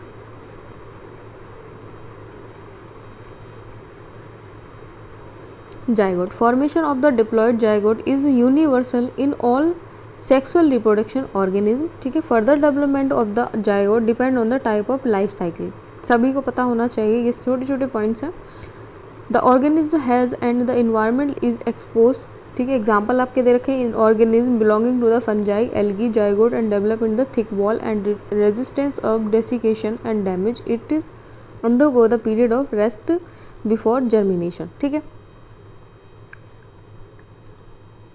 Zygote formation of the diploid zygote is universal in all sexual reproduction organism, ठीक है। Further development of the zygote depend on the type of life cycle. सभी को पता होना चाहिए, ये छोटे छोटे पॉइंट्स हैं। The organism has and the environment is expose, ठीक है। एग्जाम्पल आपके दे रखे हैं, organism belonging to the fungi, algae, zygote and develop in the thick wall and resistance of desiccation and damage. It is undergo the period of rest before germination, ठीक है।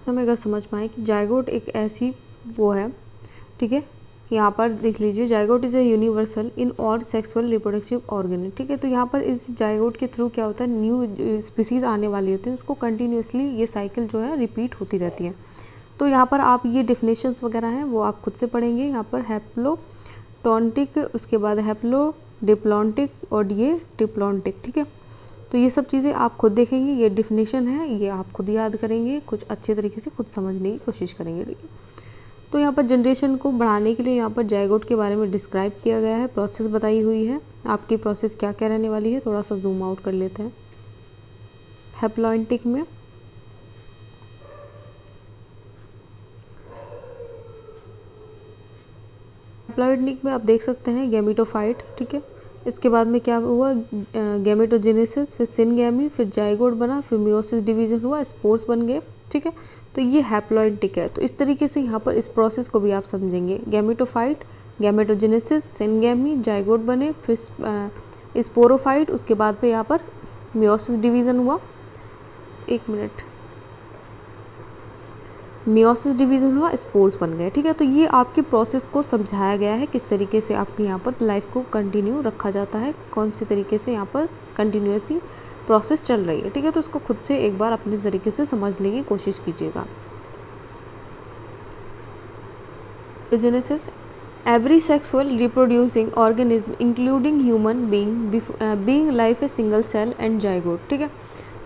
हमें अगर समझ पाए कि जायगोट एक ऐसी वो है, ठीक है। यहाँ पर देख लीजिए, zygote is a universal in all sexual reproductive organ, ठीक है। तो यहाँ पर इस जायगोट के थ्रू क्या होता है, न्यू स्पीसीज आने वाली होती है, उसको कंटिन्यूसली ये साइकिल जो है रिपीट होती रहती है। तो यहाँ पर आप ये डिफिनेशंस वगैरह हैं वो आप खुद से पढ़ेंगे। यहाँ पर हैप्लोटॉन्टिक, उसके बाद हैप्लोडिप्लॉन्टिक और ये डिप्लॉन्टिक, ठीक है। तो ये सब चीज़ें आप खुद देखेंगे, ये डिफिनेशन है, ये आप खुद याद करेंगे, कुछ अच्छे तरीके से खुद समझने की कोशिश करेंगे, ठीक है। तो यहाँ पर जनरेशन को बढ़ाने के लिए यहाँ पर जायगोट के बारे में डिस्क्राइब किया गया है, प्रोसेस बताई हुई है। आपकी प्रोसेस क्या क्या रहने वाली है, थोड़ा सा जूम आउट कर लेते हैं। हैप्लॉइंटिक में आप देख सकते हैं गैमेटोफाइट, ठीक है। इसके बाद में क्या हुआ, गैमेटोजेनेसिस, फिर सिनगैमी, फिर जायगोट बना, फिर मियोसिस डिवीजन हुआ, स्पोर्स बन गए, ठीक है। तो ये हैप्लॉइंटिक है। तो इस तरीके से यहाँ पर इस प्रोसेस को भी आप समझेंगे, गैमेटोफाइट, गैमेटोजेनेसिस, सिनगैमी, जायगोट बने, फिर स्पोरोफाइट, उसके बाद में यहाँ पर मियोसिस डिवीज़न हुआ, एक मिनट, मियोसिस डिवीज़न हुआ, स्पोर्स बन गए, ठीक है। तो ये आपके प्रोसेस को समझाया गया है, किस तरीके से आपके यहाँ पर लाइफ को कंटिन्यू रखा जाता है, कौन से तरीके से यहाँ पर कंटिन्यूसली प्रोसेस चल रही है, ठीक है। तो उसको खुद से एक बार अपने तरीके से समझने की कोशिश कीजिएगा। Genesis, every sexual reproducing organism including human being life a single cell and zygote, ठीक है।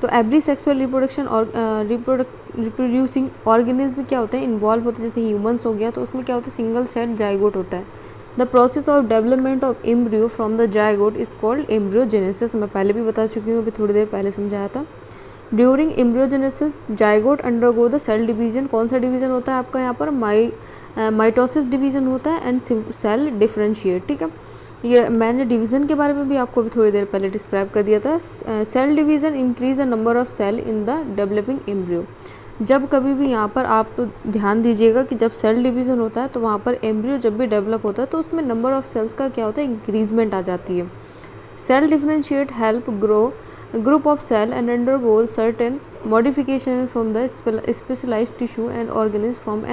तो एवरी सेक्सुअल रिप्रोडक्शन और रिप्रोड्यूसिंग ऑर्गेनिज्म क्या होता है, इन्वॉल्व होता है। जैसे ह्यूमंस हो गया तो उसमें क्या होता है, सिंगल सेल जायगोट होता है। The process of development of embryo from the zygote is called embryogenesis. मैं पहले भी बता चुकी हूँ, अभी थोड़ी देर पहले समझाया था। During embryogenesis zygote undergo the cell division. कौन सा डिवीजन होता है आपका यहाँ पर, माइटोसिस डिवीजन होता है एंड सेल डिफरेंशिएट, ठीक है। ये मैंने डिवीज़न के बारे में भी आपको अभी थोड़ी देर पहले डिस्क्राइब कर दिया था। Cell division increase the number of cell in the developing embryo. जब कभी भी यहाँ पर आप तो ध्यान दीजिएगा कि जब सेल डिवीज़न होता है तो वहाँ पर एम्ब्रियो जब भी डेवलप होता है तो उसमें नंबर ऑफ सेल्स का क्या होता है, इंक्रीजमेंट आ जाती है। Cell differentiate help grow group of cell and undergo certain modification from the specialized tissue and organism from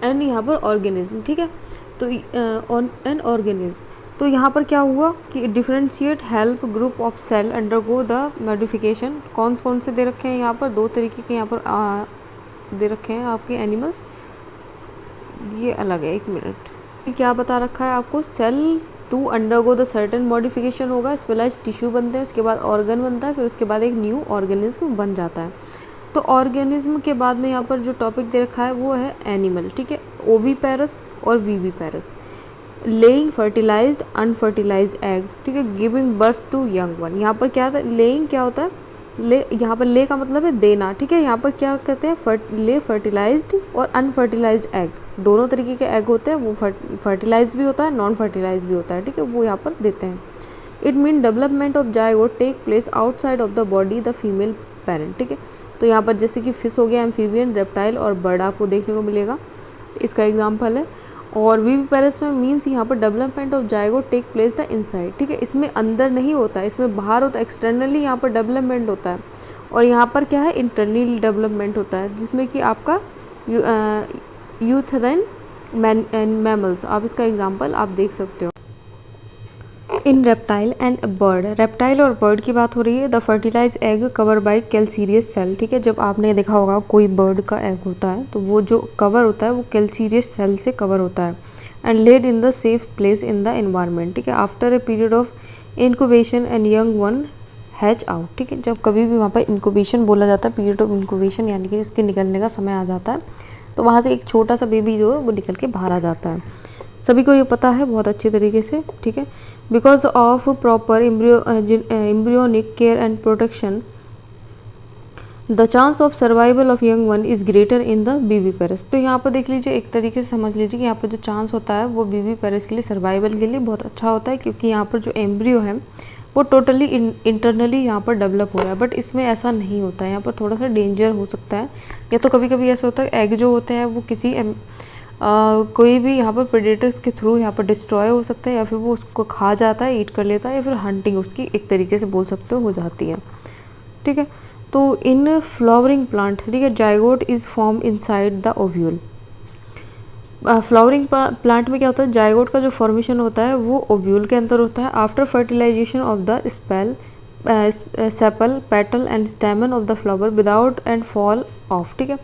an यहाँ पर ऑर्गेनिज्म, ठीक है। तो ऑन एन ऑर्गेनिज्म, तो यहाँ पर क्या हुआ कि differentiate help group of cell undergo the modification. कौन कौन से दे रखे हैं यहाँ पर, दो तरीके के यहाँ पर दे रखे हैं आपके एनिमल्स, ये अलग है, एक मिनट। ये क्या बता रखा है आपको, cell to undergo the certain modification होगा, स्पेशलाइज्ड टिश्यू बनते हैं, उसके बाद ऑर्गन बनता है, फिर उसके बाद एक न्यू ऑर्गेनिज्म बन जाता है। तो ऑर्गेनिज्म के बाद में यहाँ पर जो टॉपिक दे रखा है वो है एनिमल, ठीक है। ओविपेरस और viviparous, laying fertilized unfertilized egg, ठीक है, giving birth to young one. यहाँ पर क्या था, लेइंग क्या होता है, ले, यहाँ पर ले का मतलब है देना, ठीक है। यहाँ पर क्या कहते हैं, ले फर्टिलाइज्ड और अनफर्टिलाइज्ड एग, दोनों तरीके के एग होते हैं, वो फर्टिलाइज भी होता है, नॉन फर्टिलाइज भी होता है, ठीक है, वो यहाँ पर देते हैं। It mean development of zygote take place outside of the body the female parent, ठीक है। तो यहाँ पर जैसे कि फिश हो गया, एम्फीबियन, रेप्टाइल और बर्ड आपको देखने को मिलेगा, इसका एग्जाम्पल है। और वीवीपेरस में मीन्स यहाँ पर development of zygote take place the inside, ठीक है। इसमें अंदर नहीं होता है, इसमें बाहर होता है, एक्सटर्नली यहाँ पर डेवलपमेंट होता है। और यहाँ पर क्या है, इंटरनल डेवलपमेंट होता है, जिसमें कि आपका यूथेराइन मैमल्स, आप इसका एग्जाम्पल आप देख सकते हो। In reptile and bird, reptile और बर्ड की बात हो रही है। The fertilize egg cover by calcareous shell, ठीक है। जब आपने देखा होगा कोई बर्ड का एग होता है तो वो जो कवर होता है वो कैल्सीरियस सेल से कवर होता है and laid in the safe place in the environment, ठीक है। After a period of incubation and young one hatch out, ठीक है। जब कभी भी वहाँ पर इंक्यूबेशन बोला जाता है, पीरियड ऑफ इंक्यूबेशन, यानी कि इसके निकलने का समय आ जाता है, तो वहाँ से एक छोटा सा बेबी जो है वो निकल के बाहर आ जाता है। सभी को ये पता है बहुत अच्छे तरीके से, ठीक है। Because of proper embryonic care and protection the chance of survival of young one is greater in the viviparous. तो यहाँ पर देख लीजिए, एक तरीके से समझ लीजिए कि यहाँ पर जो चांस होता है वो बीबीपेरस के लिए, सर्वाइवल के लिए बहुत अच्छा होता है, क्योंकि यहाँ पर जो एम्ब्रियो है वो टोटली इंटरनली यहाँ पर डेवलप हो रहा है। बट इसमें ऐसा नहीं होता है, यहाँ पर थोड़ा सा डेंजर हो सकता है, या तो कभी कभी ऐसा होता है एग जो होते हैं वो किसी कोई भी यहाँ पर प्रेडेटर्स के थ्रू यहाँ पर डिस्ट्रॉय हो सकता है, या फिर वो उसको खा जाता है, ईट कर लेता है, या फिर हंटिंग उसकी एक तरीके से बोल सकते हो जाती है। ठीक है, तो इन फ्लावरिंग प्लांट, ठीक है, zygote is form inside the ovule. Flowering plant में क्या होता है, जाइगोट का जो फॉर्मेशन होता है वो ओव्यूल के अंदर होता है। After fertilization of the sepal petal and stamen of the flower without and fall off. ठीक है,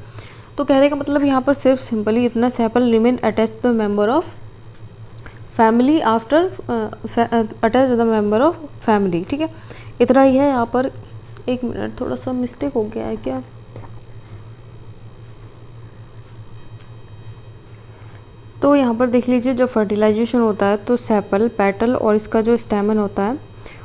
तो कहने का मतलब यहाँ पर सिर्फ सिंपली इतना, sepal remain attach the member of family after attach the member of family. ठीक है, इतना ही है यहाँ पर। एक मिनट, थोड़ा सा मिस्टेक हो गया है क्या। तो यहाँ पर देख लीजिए, जब फर्टिलाइजेशन होता है तो सेपल पेटल और इसका जो स्टेमन होता है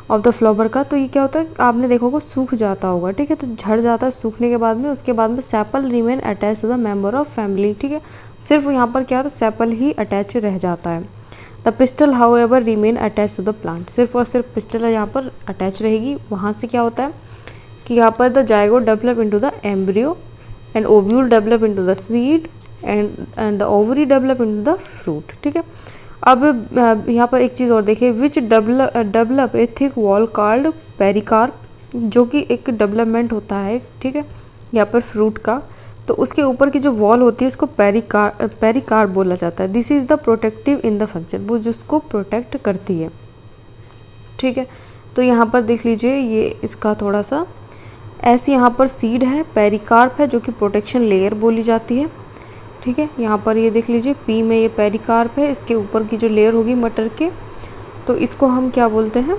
ऑफ द फ्लावर का, तो ये क्या होता है, आपने देखा होगा सूख जाता होगा। ठीक है, तो झड़ जाता है सूखने के बाद में, उसके बाद में sepal remain attach to the member of family. ठीक है, सिर्फ यहाँ पर क्या होता है, सेपल ही अटैच रह जाता है। The pistil however remain attach to the plant, सिर्फ और सिर्फ पिस्टल यहाँ पर अटैच रहेगी। वहाँ से क्या होता है कि यहाँ पर the zygote develop into the embryo and ovule develop into the seed and the ovary develop into the fruit. ठीक है, अब यहाँ पर एक चीज़ और देखिए, which develop a thick wall called pericarp, जो कि एक डेवलपमेंट होता है। ठीक है, यहाँ पर फ्रूट का, तो उसके ऊपर की जो वॉल होती है उसको पेरिकार्प बोला जाता है। This is the protective in the function, वो जिसको प्रोटेक्ट करती है। ठीक है, तो यहाँ पर देख लीजिए, ये इसका थोड़ा सा ऐसे यहाँ पर सीड है, पेरिकार्प है, जो कि प्रोटेक्शन लेयर बोली जाती है। ठीक है, यहाँ पर ये देख लीजिए, पी में ये पेरिकार्प है, इसके ऊपर की जो लेयर होगी मटर के, तो इसको हम क्या बोलते हैं,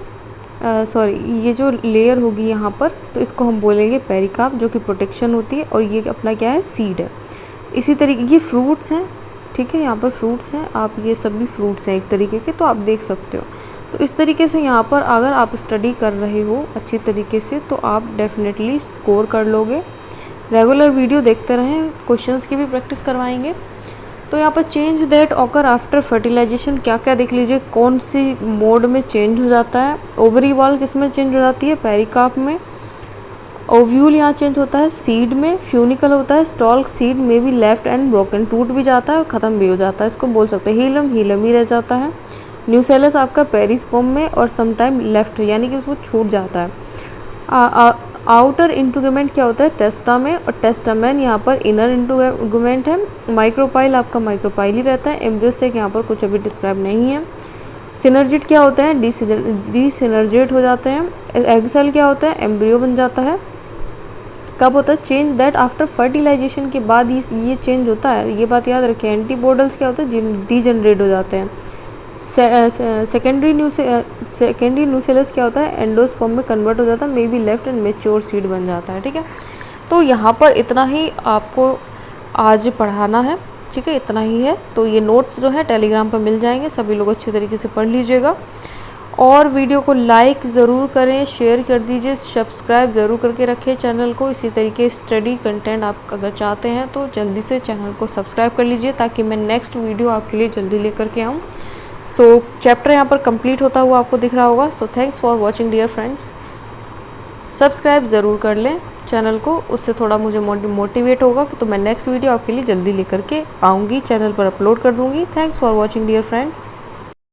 ये जो लेयर होगी यहाँ पर, तो इसको हम बोलेंगे पेरिकार्प, जो कि प्रोटेक्शन होती है, और ये अपना क्या है, सीड है। इसी तरीके ये फ्रूट्स हैं। ठीक है, यहाँ पर फ्रूट्स हैं, आप ये सभी फ्रूट्स हैं एक तरीके के, तो आप देख सकते हो। तो इस तरीके से यहाँ पर अगर आप स्टडी कर रहे हो अच्छी तरीके से, तो आप डेफिनेटली स्कोर कर लोगे। रेगुलर वीडियो देखते रहें, क्वेश्चंस की भी प्रैक्टिस करवाएंगे। तो यहाँ पर change that occur after fertilization, क्या क्या देख लीजिए, कौन सी मोड में चेंज हो जाता है। ओवरी वॉल किस में चेंज हो जाती है, पेरिकार्प में। ओव्यूल यहाँ चेंज होता है सीड में। फ्यूनिकल होता है, स्टॉल्क सीड में भी लेफ्ट एंड ब्रोकन, टूट भी जाता है और ख़त्म भी हो जाता है, इसको बोल सकते हैं। हीलम ही रह जाता है। न्यूसेलस आपका पेरिस्पोम में, और समटाइम लेफ्ट, यानी कि उसको छूट जाता है। आउटर इंटुगमेंट क्या होता है, टेस्टा में, और टेस्टामेन यहाँ पर इनर इंटुगमेंट है। माइक्रोपाइल आपका माइक्रोपाइल ही रहता है। एम्ब्रियोसेक यहाँ पर कुछ अभी डिस्क्राइब नहीं है। सिनर्जिट क्या होता है, डिसिनर्जिट हो जाते हैं। एग सेल क्या होता है, एम्ब्रियो बन जाता है। कब होता है, चेंज दैट आफ्टर फर्टिलाइजेशन के बाद ये चेंज होता है, ये बात याद रखें। एंटीबॉडल्स क्या होता है, डीजनरेट हो जाते हैं। सेकेंडरी न्यूसेलस क्या होता है, एंडोस्पर्म में कन्वर्ट हो जाता है, may be left and mature seed बन जाता है। ठीक है, तो यहाँ पर इतना ही आपको आज पढ़ाना है। ठीक है, इतना ही है। तो ये नोट्स जो है टेलीग्राम पर मिल जाएंगे, सभी लोग अच्छे तरीके से पढ़ लीजिएगा, और वीडियो को लाइक ज़रूर करें, शेयर कर दीजिए, सब्सक्राइब ज़रूर करके रखें चैनल को। इसी तरीके स्टडी कंटेंट आप अगर चाहते हैं तो जल्दी से चैनल को सब्सक्राइब कर लीजिए, ताकि मैं नेक्स्ट वीडियो आपके लिए जल्दी लेकर के आऊँ। सो चैप्टर यहाँ पर कंप्लीट होता हुआ आपको दिख रहा होगा। So thanks for watching dear friends. Subscribe ज़रूर कर लें चैनल को, उससे थोड़ा मुझे मोटिवेट होगा, तो मैं नेक्स्ट वीडियो आपके लिए जल्दी लेकर के आऊँगी, चैनल पर अपलोड कर दूँगी। Thanks for watching dear friends.